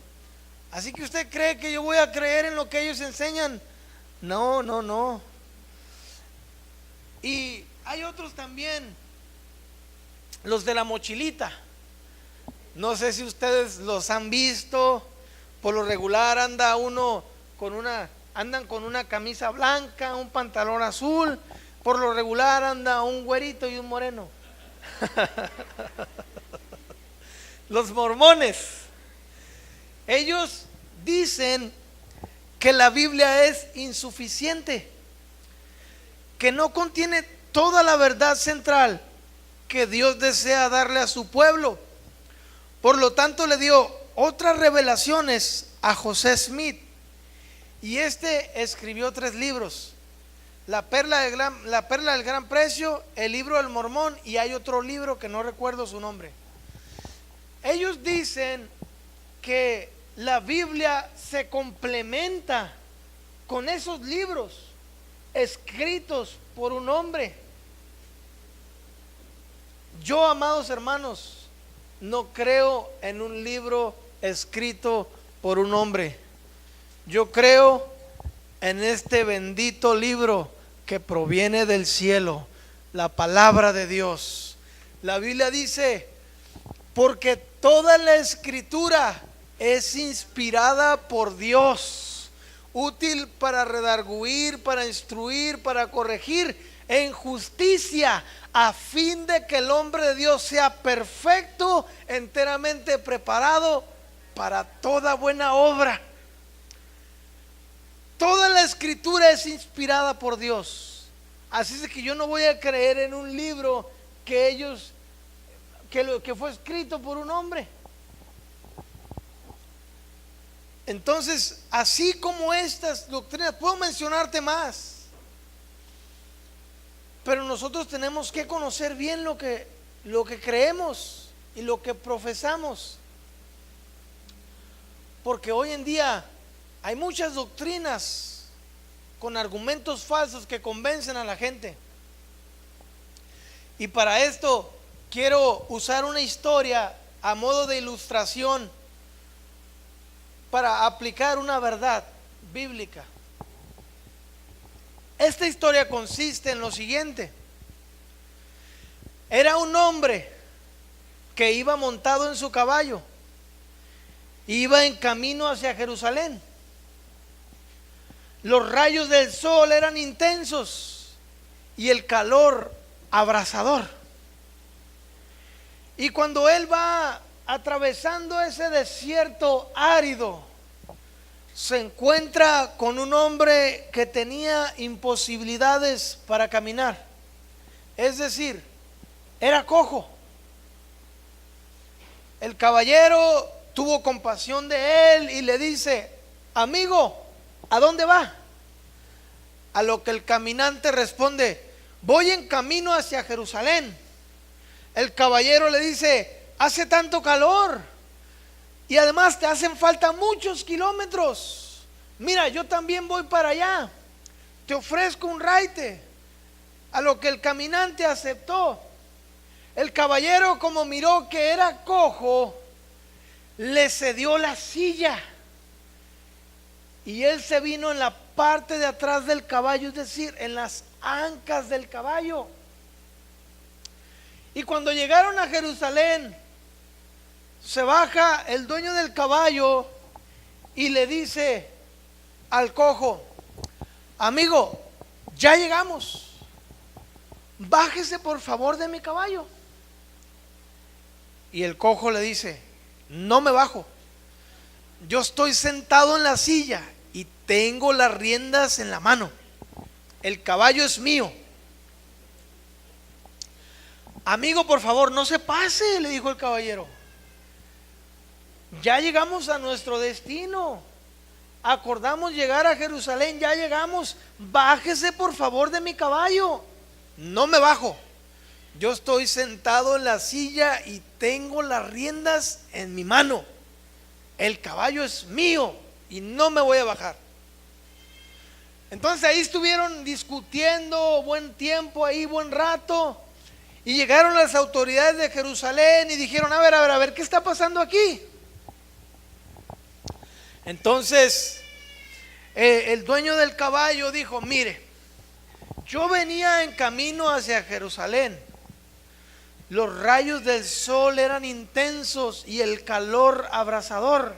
Así que usted cree que yo voy a creer en lo que ellos enseñan. No. Y hay otros también, los de la mochilita. No sé si ustedes los han visto. Por lo regular andan con una camisa blanca, un pantalón azul. Por lo regular anda un güerito y un moreno. Los mormones, ellos dicen que la Biblia es insuficiente, que no contiene toda la verdad central que Dios desea darle a su pueblo. Por lo tanto, le dio otras revelaciones a José Smith, y escribió 3 libros: La perla del gran precio, el libro del Mormón, y hay otro libro que no recuerdo su nombre. Ellos dicen que la Biblia se complementa con esos libros escritos por un hombre. Yo, amados hermanos, no creo en un libro escrito por un hombre. Yo creo en este bendito libro que proviene del cielo, la palabra de Dios. La Biblia dice: porque toda la escritura es inspirada por Dios, útil para redarguir, para instruir, para corregir en justicia, a fin de que el hombre de Dios sea perfecto, enteramente preparado para toda buena obra. Toda la escritura es inspirada por Dios. Así es que yo no voy a creer en un libro que fue escrito por un hombre. Entonces, así como estas doctrinas, puedo mencionarte más, pero nosotros tenemos que conocer bien lo que creemos y lo que profesamos, porque hoy en día hay muchas doctrinas con argumentos falsos que convencen a la gente. Y para esto quiero usar una historia a modo de ilustración para aplicar una verdad bíblica. Esta historia consiste en lo siguiente: era un hombre que iba montado en su caballo, iba en camino hacia Jerusalén. Los rayos del sol eran intensos y el calor abrasador. Y cuando él va atravesando ese desierto árido, se encuentra con un hombre que tenía imposibilidades para caminar. Es decir, era cojo. El caballero tuvo compasión de él y le dice: amigo, ¿a dónde va? A lo que el caminante responde: voy en camino hacia Jerusalén. El caballero le dice: hace tanto calor y además te hacen falta muchos kilómetros. Mira, yo también voy para allá, te ofrezco un raite. A lo que el caminante aceptó. El caballero, como miró que era cojo, le cedió la silla y él se vino en la parte de atrás del caballo, es decir, en las ancas del caballo. Y cuando llegaron a Jerusalén, se baja el dueño del caballo y le dice al cojo: amigo, ya llegamos, bájese por favor de mi caballo. Y el cojo le dice: no me bajo, yo estoy sentado en la silla y tengo las riendas en la mano, el caballo es mío. Amigo, por favor, no se pase, le dijo el caballero. Ya llegamos a nuestro destino, acordamos llegar a Jerusalén, ya llegamos, bájese por favor de mi caballo. No me bajo, yo estoy sentado en la silla y tengo las riendas en mi mano, el caballo es mío y no me voy a bajar. Entonces ahí estuvieron discutiendo buen tiempo, ahí buen rato, y llegaron las autoridades de Jerusalén y dijeron: a ver, ¿qué está pasando aquí? Entonces el dueño del caballo dijo: mire, Yo venía en camino hacia Jerusalén. Los rayos del sol eran intensos y el calor abrasador.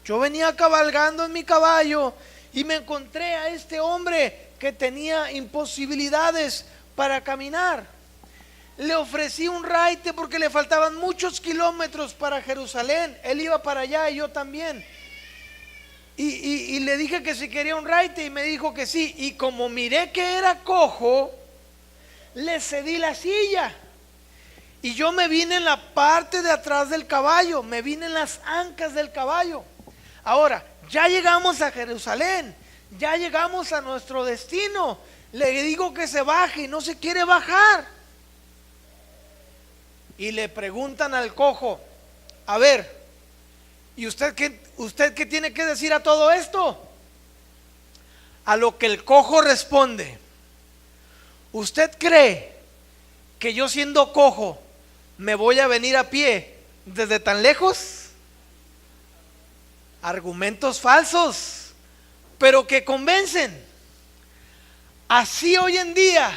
Yo venía cabalgando en mi caballo y me encontré a este hombre que tenía imposibilidades para caminar. Le ofrecí un raite porque le faltaban muchos kilómetros para Jerusalén. Él iba para allá y yo también. Y le dije que si quería un raite y me dijo que sí. Y como miré que era cojo, le cedí la silla. Y yo me vine en la parte de atrás del caballo, me vine en las ancas del caballo. Ahora, ya llegamos a Jerusalén, ya llegamos a nuestro destino. Le digo que se baje y no se quiere bajar. Y le preguntan al cojo, a ver, ¿y usted qué tiene que decir a todo esto? A lo que el cojo responde, ¿usted cree que yo siendo cojo me voy a venir a pie desde tan lejos? Argumentos falsos, pero que convencen. Así hoy en día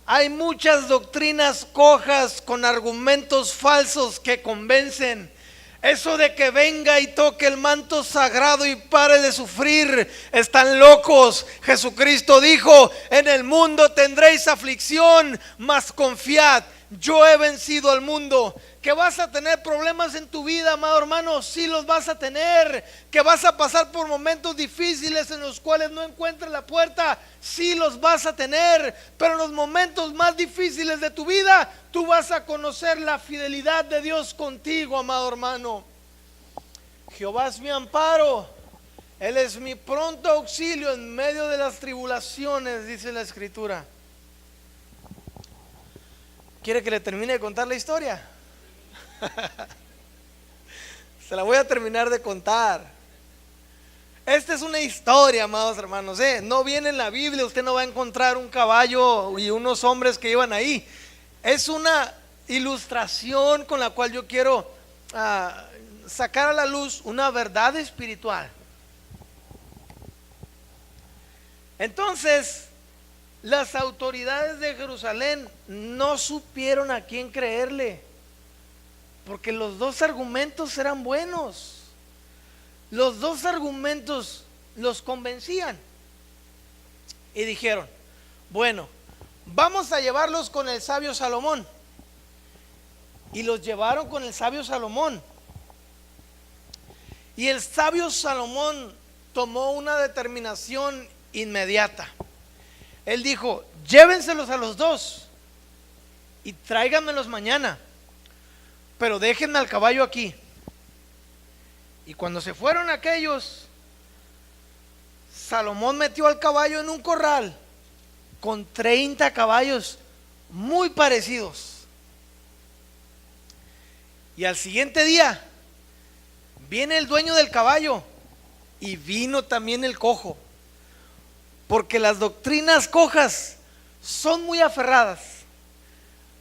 hay muchas doctrinas cojas con argumentos falsos que convencen. Eso de que venga y toque el manto sagrado y pare de sufrir, están locos. Jesucristo dijo, en el mundo tendréis aflicción, mas confiad, yo he vencido al mundo. Que vas a tener problemas en tu vida, amado hermano, sí los vas a tener. Que vas a pasar por momentos difíciles en los cuales no encuentres la puerta, sí los vas a tener. Pero en los momentos más difíciles de tu vida, tú vas a conocer la fidelidad de Dios contigo, amado hermano. Jehová es mi amparo, Él es mi pronto auxilio en medio de las tribulaciones, dice la Escritura. ¿Quiere que le termine de contar la historia? Se la voy a terminar de contar. Esta es una historia, amados hermanos, no viene en la Biblia. Usted no va a encontrar un caballo y unos hombres que iban ahí. Es una ilustración con la cual yo quiero sacar a la luz una verdad espiritual. Entonces, las autoridades de Jerusalén no supieron a quién creerle, porque los dos argumentos eran buenos. Los dos argumentos los convencían. Y dijeron, bueno, vamos a llevarlos con el sabio Salomón. Y los llevaron con el sabio Salomón. Y el sabio Salomón tomó una determinación inmediata. Él dijo, llévenselos a los dos y tráiganmelos mañana, pero déjenme al caballo aquí. Y cuando se fueron aquellos, Salomón metió al caballo en un corral con 30 caballos muy parecidos. Y al siguiente día viene el dueño del caballo y vino también el cojo, porque las doctrinas cojas son muy aferradas.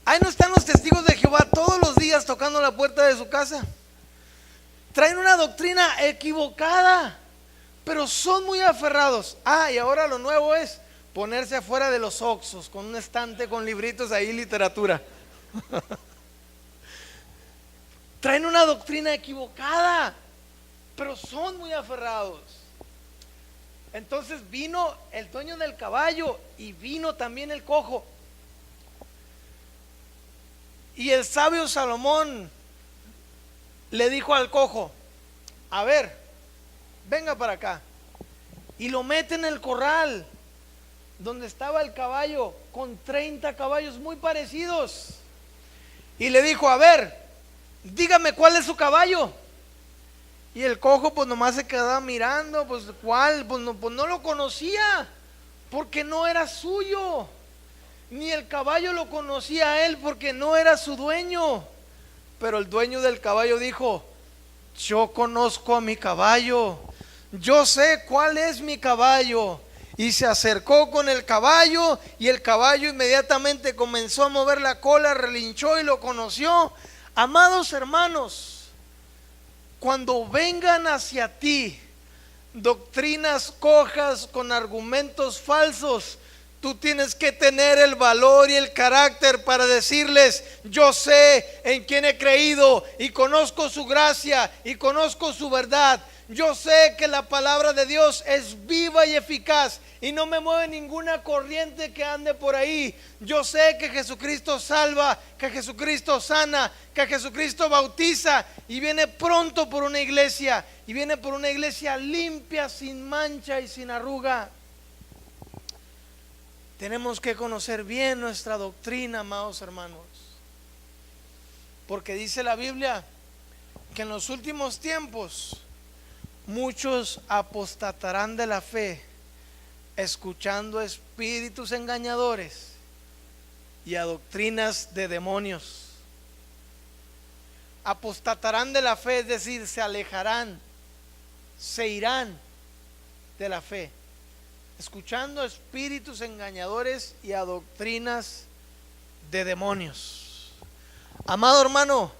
Ahí no están los testigos de Jehová todos los días tocando la puerta de su casa. Traen una doctrina equivocada, pero son muy aferrados. Y ahora lo nuevo es ponerse afuera de los Oxxos con un estante con libritos ahí, literatura. Traen una doctrina equivocada, pero son muy aferrados. Entonces vino el dueño del caballo y vino también el cojo. Y el sabio Salomón le dijo al cojo, a ver, venga para acá. Y lo mete en el corral donde estaba el caballo con 30 caballos muy parecidos. Y le dijo, a ver, dígame cuál es su caballo. Y el cojo pues nomás se quedaba mirando, pues cuál, pues no lo conocía, porque no era suyo. Ni el caballo lo conocía a él, porque no era su dueño. Pero el dueño del caballo dijo, yo conozco a mi caballo, yo sé cuál es mi caballo. Y se acercó con el caballo, y el caballo inmediatamente comenzó a mover la cola, relinchó y lo conoció. Amados hermanos, cuando vengan hacia ti doctrinas cojas con argumentos falsos, Tú tienes que tener el valor y el carácter para decirles: yo sé en quién he creído y conozco su gracia y conozco su verdad. Yo sé que la palabra de Dios es viva y eficaz y no me mueve ninguna corriente que ande por ahí. Yo sé que Jesucristo salva, que Jesucristo sana, que Jesucristo bautiza y viene pronto por una iglesia, y viene por una iglesia limpia, sin mancha y sin arruga. Tenemos que conocer bien nuestra doctrina, amados hermanos, porque dice la Biblia que en los últimos tiempos muchos apostatarán de la fe, escuchando espíritus engañadores y a doctrinas de demonios. Apostatarán de la fe, es decir, se alejarán, se irán de la fe, escuchando espíritus engañadores y a doctrinas de demonios. Amado hermano,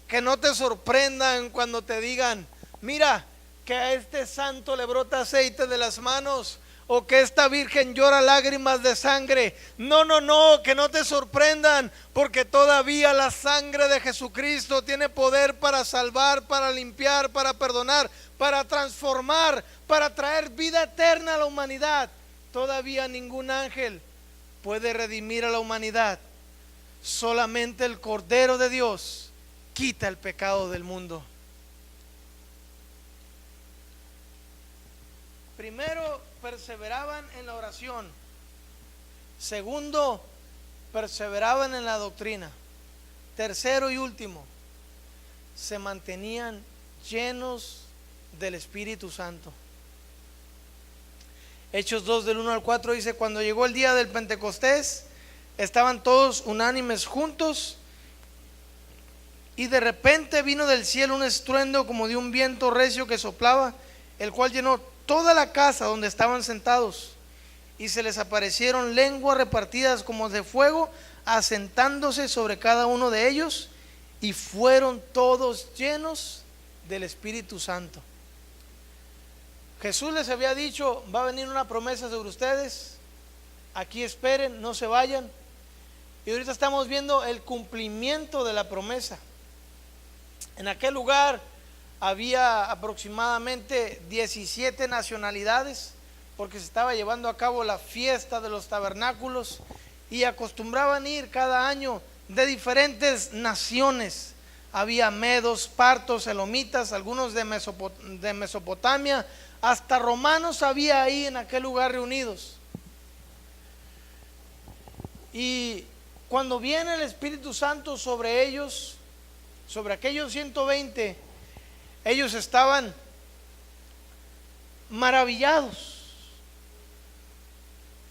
que no te sorprendan cuando te digan: mira, que a este santo le brota aceite de las manos, o que esta virgen llora lágrimas de sangre. No, que no te sorprendan, porque todavía la sangre de Jesucristo tiene poder para salvar, para limpiar, para perdonar, para transformar, para traer vida eterna a la humanidad. Todavía ningún ángel puede redimir a la humanidad. Solamente el Cordero de Dios quita el pecado del mundo. Primero, perseveraban en la oración. Segundo, perseveraban en la doctrina. Tercero y último, se mantenían llenos del Espíritu Santo. Hechos 2 del 1 al 4 dice: cuando llegó el día del Pentecostés, estaban todos unánimes juntos, y de repente vino del cielo un estruendo como de un viento recio que soplaba, el cual llenó toda la casa donde estaban sentados, y se les aparecieron lenguas repartidas como de fuego, asentándose sobre cada uno de ellos, y fueron todos llenos del Espíritu Santo. Jesús les había dicho: va a venir una promesa sobre ustedes, aquí esperen, no se vayan. Y ahorita estamos viendo el cumplimiento de la promesa. En aquel lugar había aproximadamente 17 nacionalidades, porque se estaba llevando a cabo la fiesta de los tabernáculos, y acostumbraban ir cada año de diferentes naciones. Había medos, partos, elomitas, algunos de Mesopotamia, hasta romanos había ahí en aquel lugar reunidos. Y cuando viene el Espíritu Santo sobre ellos, sobre aquellos 120, ellos estaban maravillados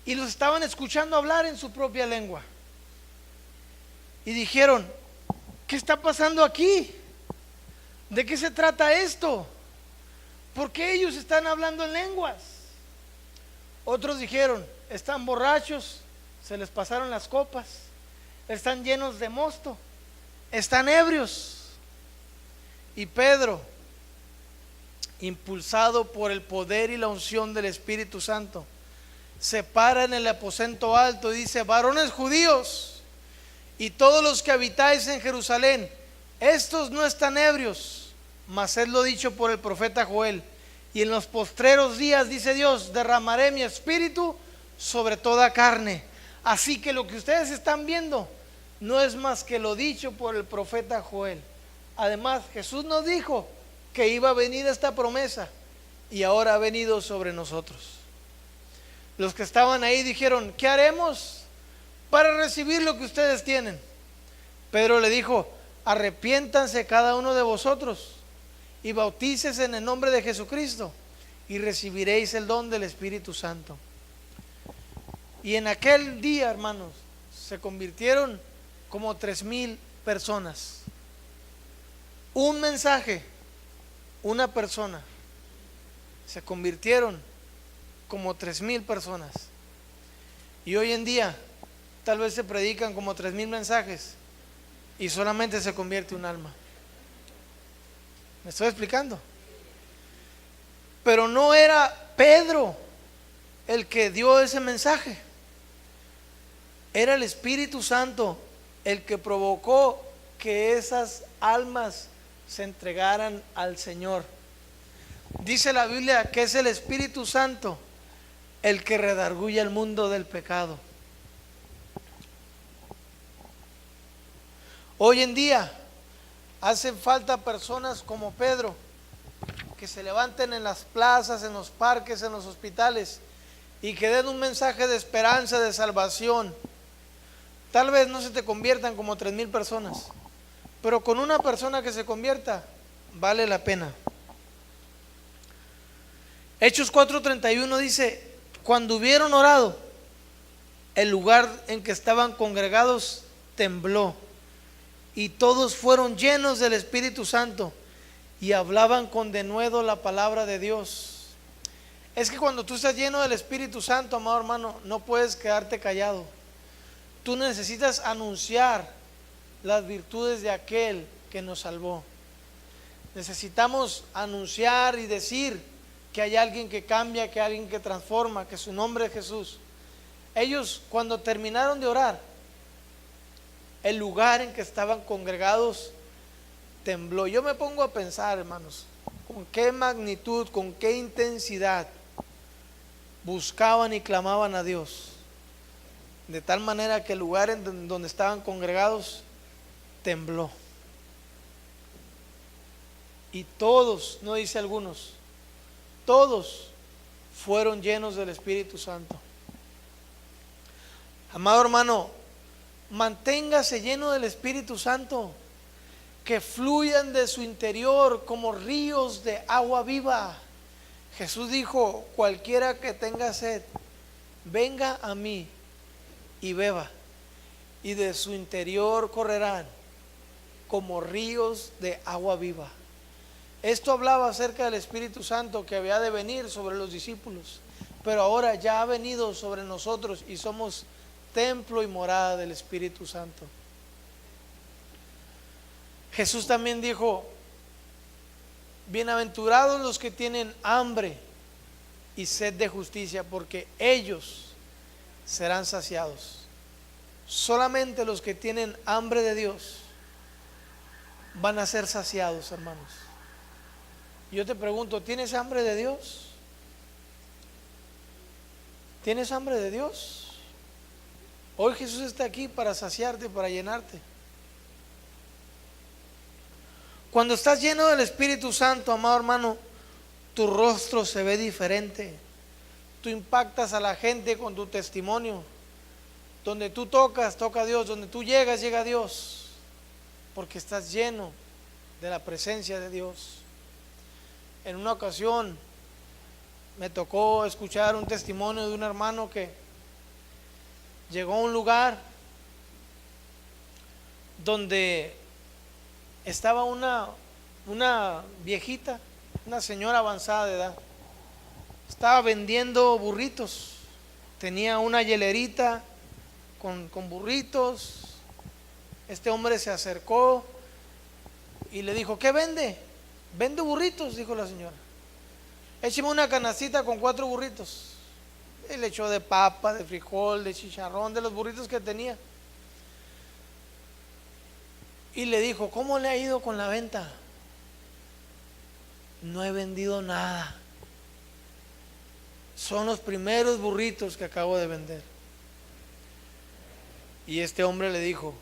y los estaban escuchando hablar en su propia lengua. Y dijeron: ¿qué está pasando aquí? ¿De qué se trata esto? ¿Por qué ellos están hablando en lenguas? Otros dijeron: están borrachos, se les pasaron las copas, están llenos de mosto, están ebrios. Y Pedro, impulsado por el poder y la unción del Espíritu Santo, se para en el aposento alto y dice: varones judíos y todos los que habitáis en Jerusalén, estos no están ebrios, mas es lo dicho por el profeta Joel: y en los postreros días, dice Dios, derramaré mi espíritu sobre toda carne. Así que lo que ustedes están viendo no es más que lo dicho por el profeta Joel. Además, Jesús nos dijo que iba a venir esta promesa, y ahora ha venido sobre nosotros. Los que estaban ahí dijeron: ¿qué haremos para recibir lo que ustedes tienen? Pedro le dijo: arrepiéntanse cada uno de vosotros y bautícese en el nombre de Jesucristo, y recibiréis el don del Espíritu Santo. Y en aquel día, hermanos, se convirtieron como 3,000 personas. Un mensaje, una persona, se convirtieron como 3,000 personas. Y hoy en día tal vez se predican como 3,000 mensajes y solamente se convierte un alma. ¿Me estoy explicando? Pero no era Pedro el que dio ese mensaje. Era el Espíritu Santo el que provocó que esas almas se entregaran al Señor. Dice la Biblia que es el Espíritu Santo el que redarguye el mundo del pecado. Hoy en día hacen falta personas como Pedro, que se levanten en las plazas, en los parques, en los hospitales y que den un mensaje de esperanza, de salvación. Tal vez no se te conviertan como 3,000 personas, pero con una persona que se convierta vale la pena. Hechos 4:31 dice: cuando hubieron orado, el lugar en que estaban congregados tembló, y todos fueron llenos del Espíritu Santo y hablaban con denuedo la palabra de Dios. Es que cuando tú estás lleno del Espíritu Santo, amado hermano, no puedes quedarte callado. Tú necesitas anunciar las virtudes de aquel que nos salvó. Necesitamos anunciar y decir que hay alguien que cambia, que hay alguien que transforma, que su nombre es Jesús. Ellos, cuando terminaron de orar, el lugar en que estaban congregados tembló. Yo me pongo a pensar, hermanos, con qué magnitud, con qué intensidad buscaban y clamaban a Dios, de tal manera que el lugar en donde estaban congregados tembló. Y todos, no dice algunos, todos fueron llenos del Espíritu Santo. Amado hermano, manténgase lleno del Espíritu Santo, que fluyan de su interior como ríos de agua viva. Jesús dijo: cualquiera que tenga sed, venga a mí y beba, y de su interior correrán como ríos de agua viva. Esto hablaba acerca del Espíritu Santo que había de venir sobre los discípulos, pero ahora ya ha venido sobre nosotros y somos templo y morada del Espíritu Santo. Jesús también dijo: bienaventurados los que tienen hambre y sed de justicia, porque ellos serán saciados. Solamente los que tienen hambre de Dios van a ser saciados, hermanos. Yo te pregunto, ¿tienes hambre de Dios? ¿Tienes hambre de Dios? Hoy Jesús está aquí para saciarte, para llenarte. Cuando estás lleno del Espíritu Santo, amado hermano, tu rostro se ve diferente. Tú impactas a la gente con tu testimonio. Donde tú tocas, toca a Dios. Donde tú llegas, llega a Dios. Porque estás lleno de la presencia de Dios. En una ocasión me tocó escuchar un testimonio de un hermano que llegó a un lugar donde estaba una viejita, una señora avanzada de edad. Estaba vendiendo burritos. Tenía una hielerita con burritos. Este hombre se acercó y le dijo: ¿qué vende? Vende burritos, dijo la señora. Écheme una canastita con 4 burritos. Y le echó de papa, de frijol, de chicharrón, de los burritos que tenía. Y le dijo: ¿cómo le ha ido con la venta? No he vendido nada. Son los primeros burritos que acabo de vender. Y este hombre le dijo: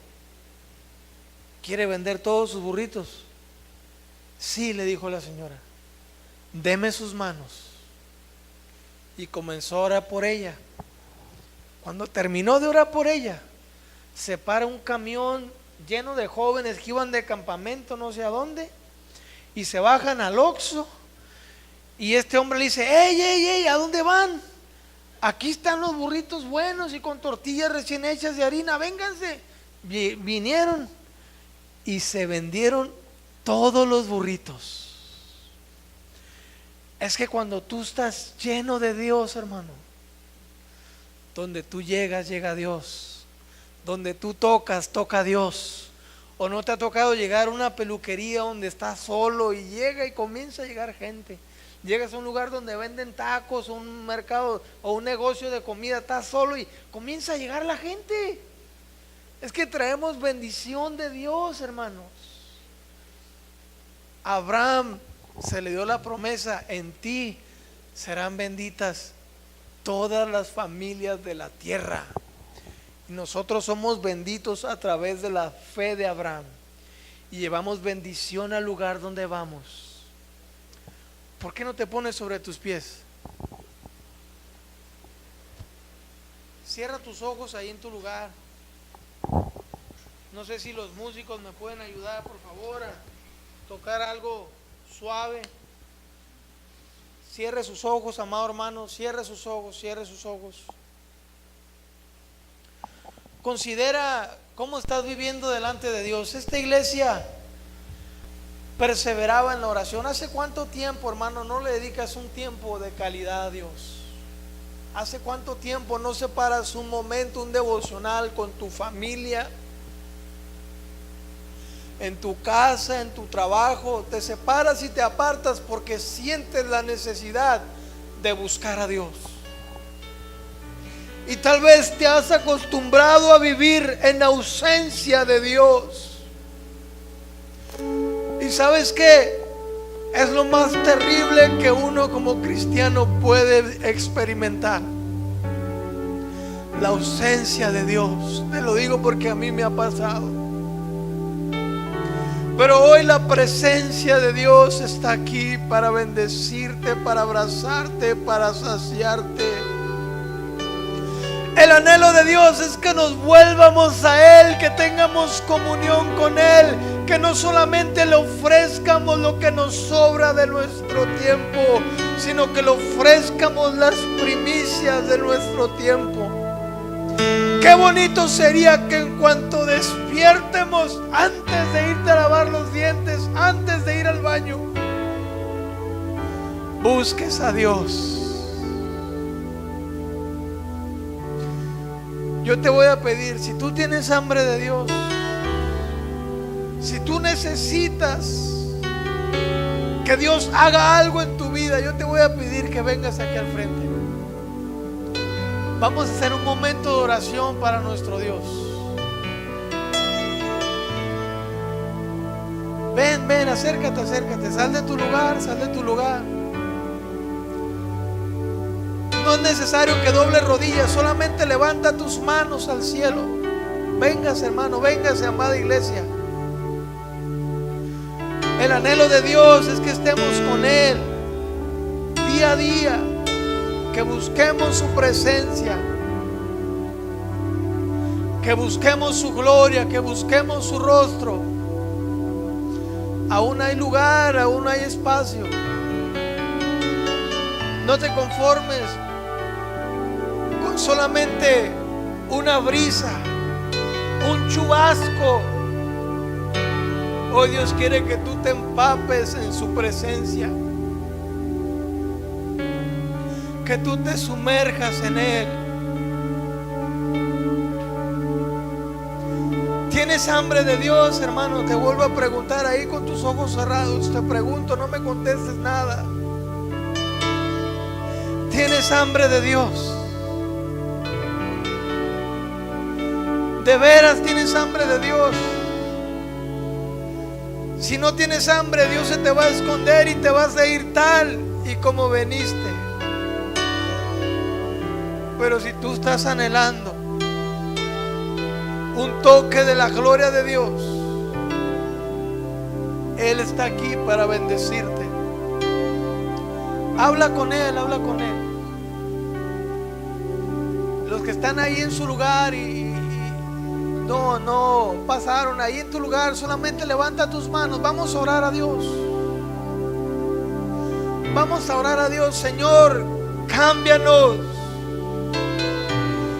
¿quiere vender todos sus burritos? Sí, le dijo la señora. Deme sus manos. Y comenzó a orar por ella. Cuando terminó de orar por ella, se para un camión lleno de jóvenes que iban de campamento no sé a dónde, y se bajan al Oxxo, y este hombre le dice: ¡Ey, ¿a dónde van? Aquí están los burritos buenos y con tortillas recién hechas de harina, vénganse. Vinieron y se vendieron todos los burritos. Es que cuando tú estás lleno de Dios, hermano, donde tú llegas, llega Dios. Donde tú tocas, toca Dios. ¿O no te ha tocado llegar a una peluquería donde estás solo y llega y comienza a llegar gente? Llegas a un lugar donde venden tacos, o un mercado o un negocio de comida, estás solo y comienza a llegar la gente. Es que traemos bendición de Dios, hermanos. A Abraham se le dio la promesa: en ti serán benditas todas las familias de la tierra. Y nosotros somos benditos a través de la fe de Abraham y llevamos bendición al lugar donde vamos. ¿Por qué no te pones sobre tus pies? Cierra tus ojos ahí en tu lugar. No sé si los músicos me pueden ayudar, por favor, a tocar algo suave. Cierre sus ojos, amado hermano, cierre sus ojos, cierre sus ojos. Considera cómo estás viviendo delante de Dios. Esta iglesia perseveraba en la oración. ¿Hace cuánto tiempo, hermano, no le dedicas un tiempo de calidad a Dios? ¿Hace cuánto tiempo no separas un momento, un devocional con tu familia? En tu casa, en tu trabajo, te separas y te apartas porque sientes la necesidad de buscar a Dios. Y tal vez te has acostumbrado a vivir en ausencia de Dios. Y sabes qué, es lo más terrible que uno como cristiano puede experimentar: la ausencia de Dios. Te lo digo porque a mí me ha pasado. Pero hoy la presencia de Dios está aquí para bendecirte, para abrazarte, para saciarte. El anhelo de Dios es que nos vuelvamos a Él, que tengamos comunión con Él, que no solamente le ofrezcamos lo que nos sobra de nuestro tiempo, sino que le ofrezcamos las primicias de nuestro tiempo. Qué bonito sería que en cuanto despiertemos, antes de irte a lavar los dientes, antes de ir al baño, busques a Dios. Yo te voy a pedir, si tú tienes hambre de Dios, si tú necesitas que Dios haga algo en tu vida, yo te voy a pedir que vengas aquí al frente. Vamos a hacer un momento de oración para nuestro Dios. Ven, ven, acércate, acércate. Sal de tu lugar, sal de tu lugar. No es necesario que dobles rodillas, solamente levanta tus manos al cielo. Véngase, hermano, véngase, amada iglesia. El anhelo de Dios es que estemos con Él día a día, que busquemos su presencia, que busquemos su gloria, que busquemos su rostro. Aún hay lugar, aún hay espacio. No te conformes con solamente una brisa, un chubasco. Hoy Dios quiere que tú te empapes en su presencia, que tú te sumerjas en Él. ¿Tienes hambre de Dios, hermano? Te vuelvo a preguntar ahí con tus ojos cerrados. Te pregunto, no me contestes nada. ¿Tienes hambre de Dios? ¿De veras tienes hambre de Dios? Si no tienes hambre, Dios se te va a esconder y te vas a ir tal y como veniste. Pero si tú estás anhelando un toque de la gloria de Dios, Él está aquí para bendecirte. Habla con Él, habla con Él. Los que están ahí en su lugar y no pasaron ahí en tu lugar, solamente levanta tus manos. Vamos a orar a Dios. Vamos a orar a Dios. Señor, cámbianos.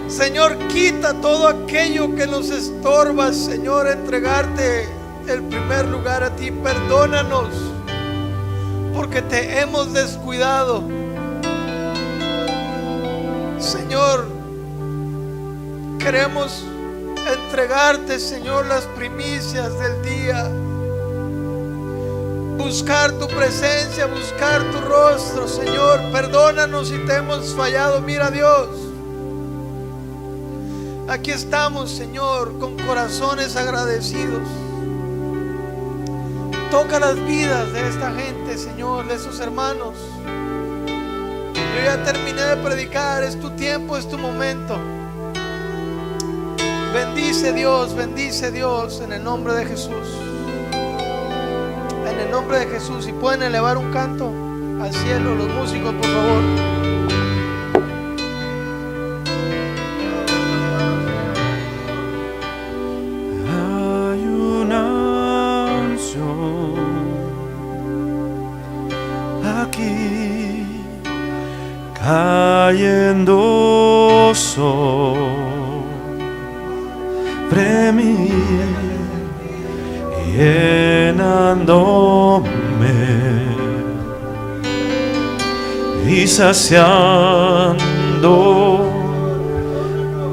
Señor, quita todo aquello que nos estorba, Señor, entregarte el primer lugar a ti. Perdónanos porque te hemos descuidado. Señor, queremos entregarte, Señor, las primicias del día. buscar tu presencia, buscar tu rostro, Señor. Perdónanos si te hemos fallado. Mira, Dios, aquí estamos, Señor, con corazones agradecidos. Toca las vidas de esta gente, Señor, de esos hermanos. Yo ya terminé de predicar, es tu tiempo, es tu momento. Bendice Dios, en el nombre de Jesús. En el nombre de Jesús. Si pueden elevar un canto al cielo, los músicos, por favor. Hay una unción aquí cayendo sobre mí, llenándome y saciando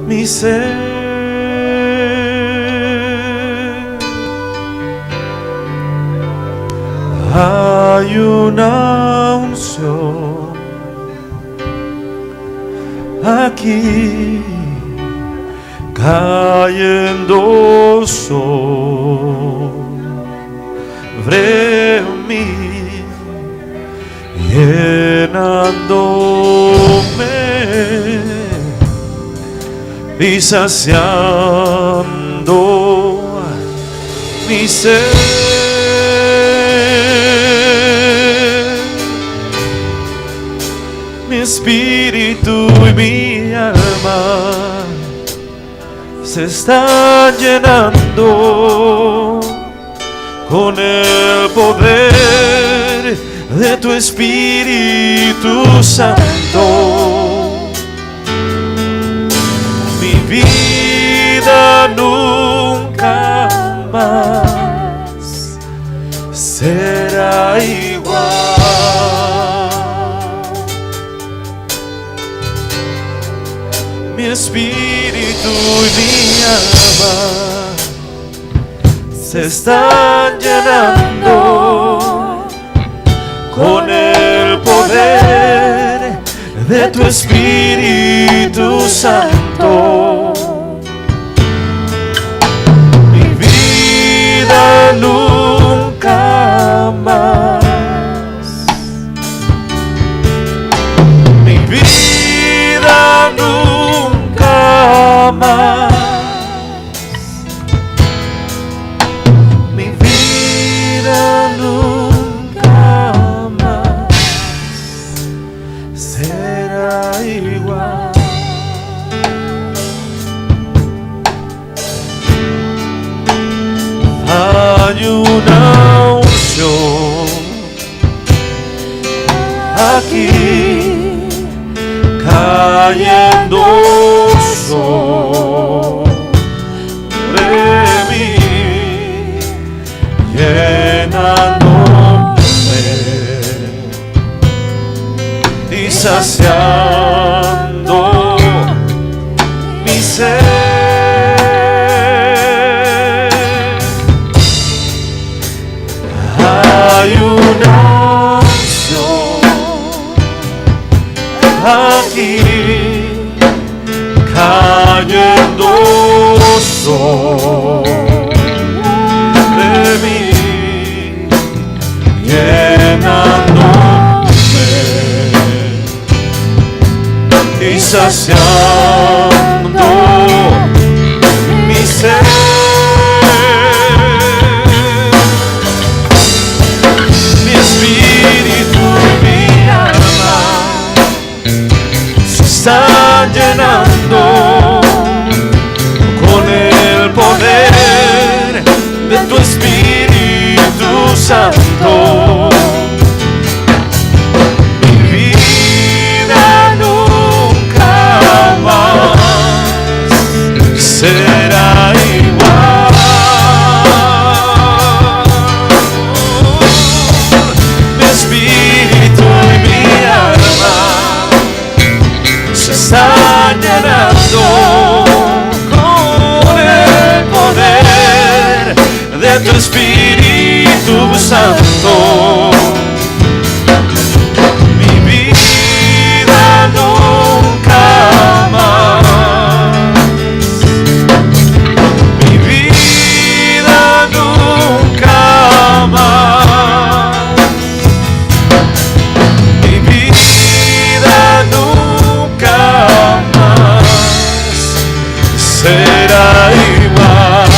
mi ser. Hay una unción aquí cayendo sobre mí, llenándome y saciando mi ser. Mi espíritu y mi alma se están llenando con el poder de tu Espíritu Santo. Mi vida nunca más será igual. Mi espíritu y mi alma se están llenando con el poder de tu Espíritu Santo. Mi vida nunca más, mi vida nunca más. Hay una unción aquí cayendo sobre mí, llenándome y saciando mi ser. Hay una unción aquí cayendo sobre mí, llenándome y saciando mi ser. Están llenando con el poder de tu Espíritu Santo. Mi vida nunca más será igual. Mi espíritu y mi alma se están llenando con el poder de tu Espíritu Espíritu Santo. Mi vida nunca más, mi vida nunca más, mi vida nunca más será igual.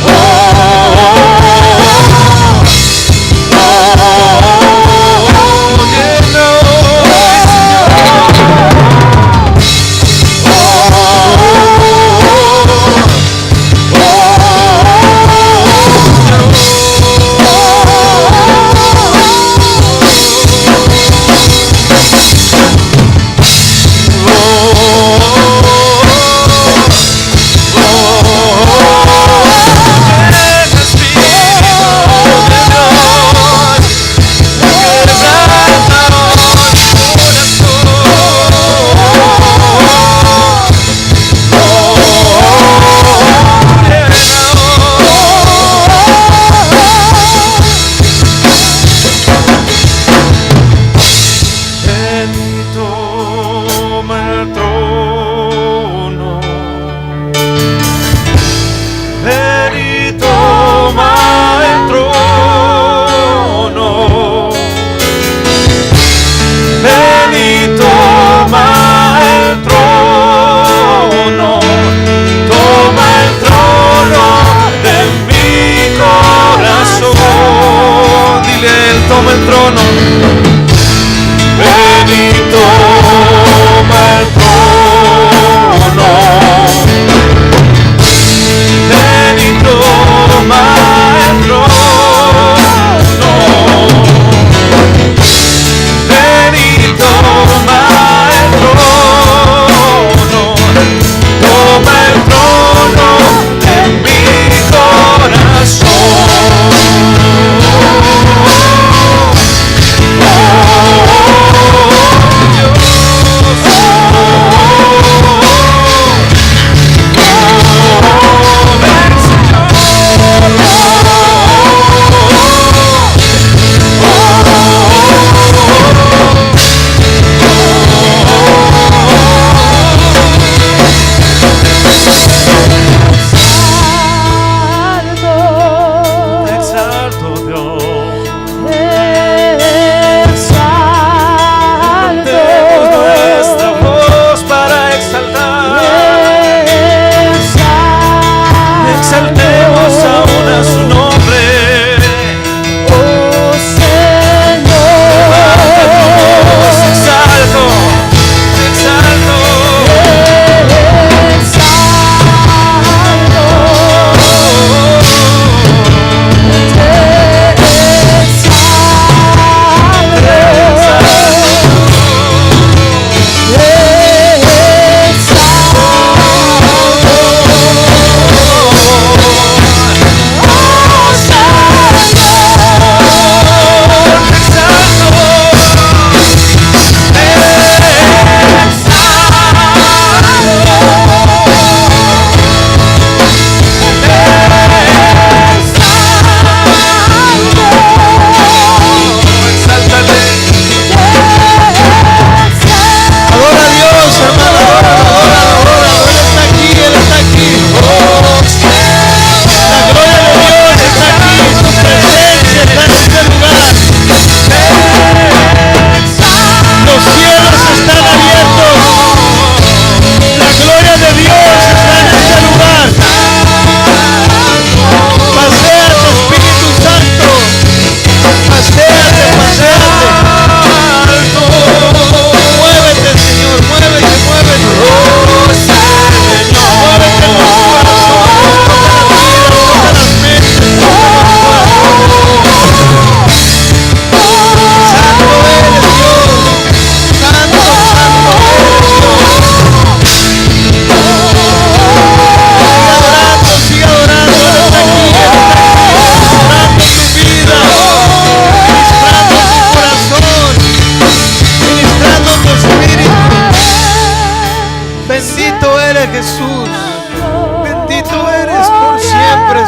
Oh,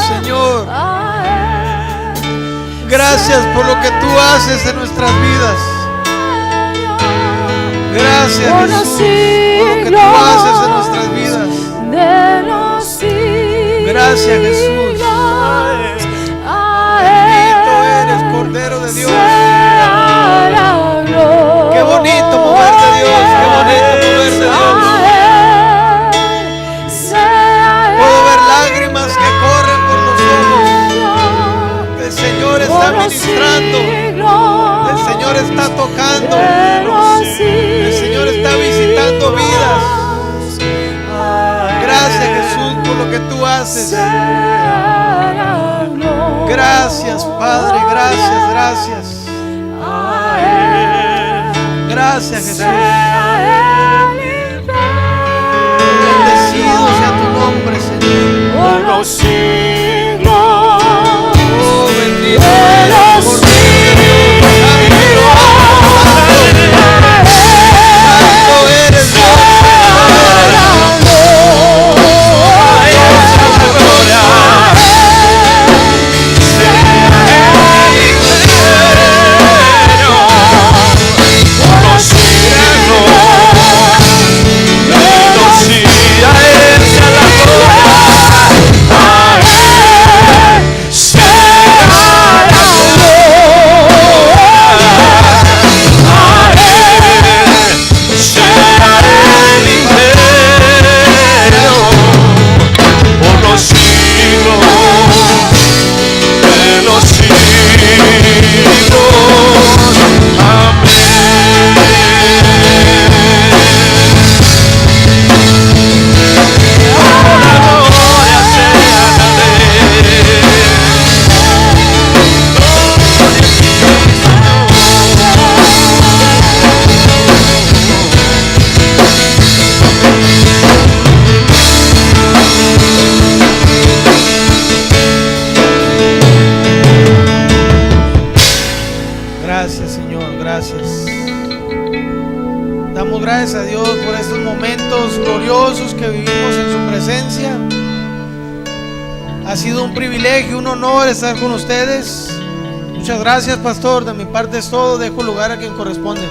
Señor. Gracias por lo que tú haces en nuestras vidas. Gracias, Jesús, por lo que tú haces en nuestras vidas. Gracias, Jesús. Bendito eres, Cordero de Dios. Qué bonito mover de Dios, qué bonito mover de Dios. Puedo ver lágrimas que corren por los ojos. El Señor está ministrando. El Señor está tocando. El Señor está visitando vidas. Gracias, Jesús, por lo que tú haces. Gracias, Padre, gracias, gracias. Gracias, Jesús. Bendecido sea tu nombre, Señor. Por los siglos. Oh, bendito eres, Cordero de Dios. Santo eres, Dios. Gracias, Señor, gracias. Damos gracias a Dios por estos momentos gloriosos que vivimos en su presencia. Ha sido un privilegio, un honor estar con ustedes. Muchas gracias, pastor. De mi parte es todo. Dejo lugar a quien corresponde.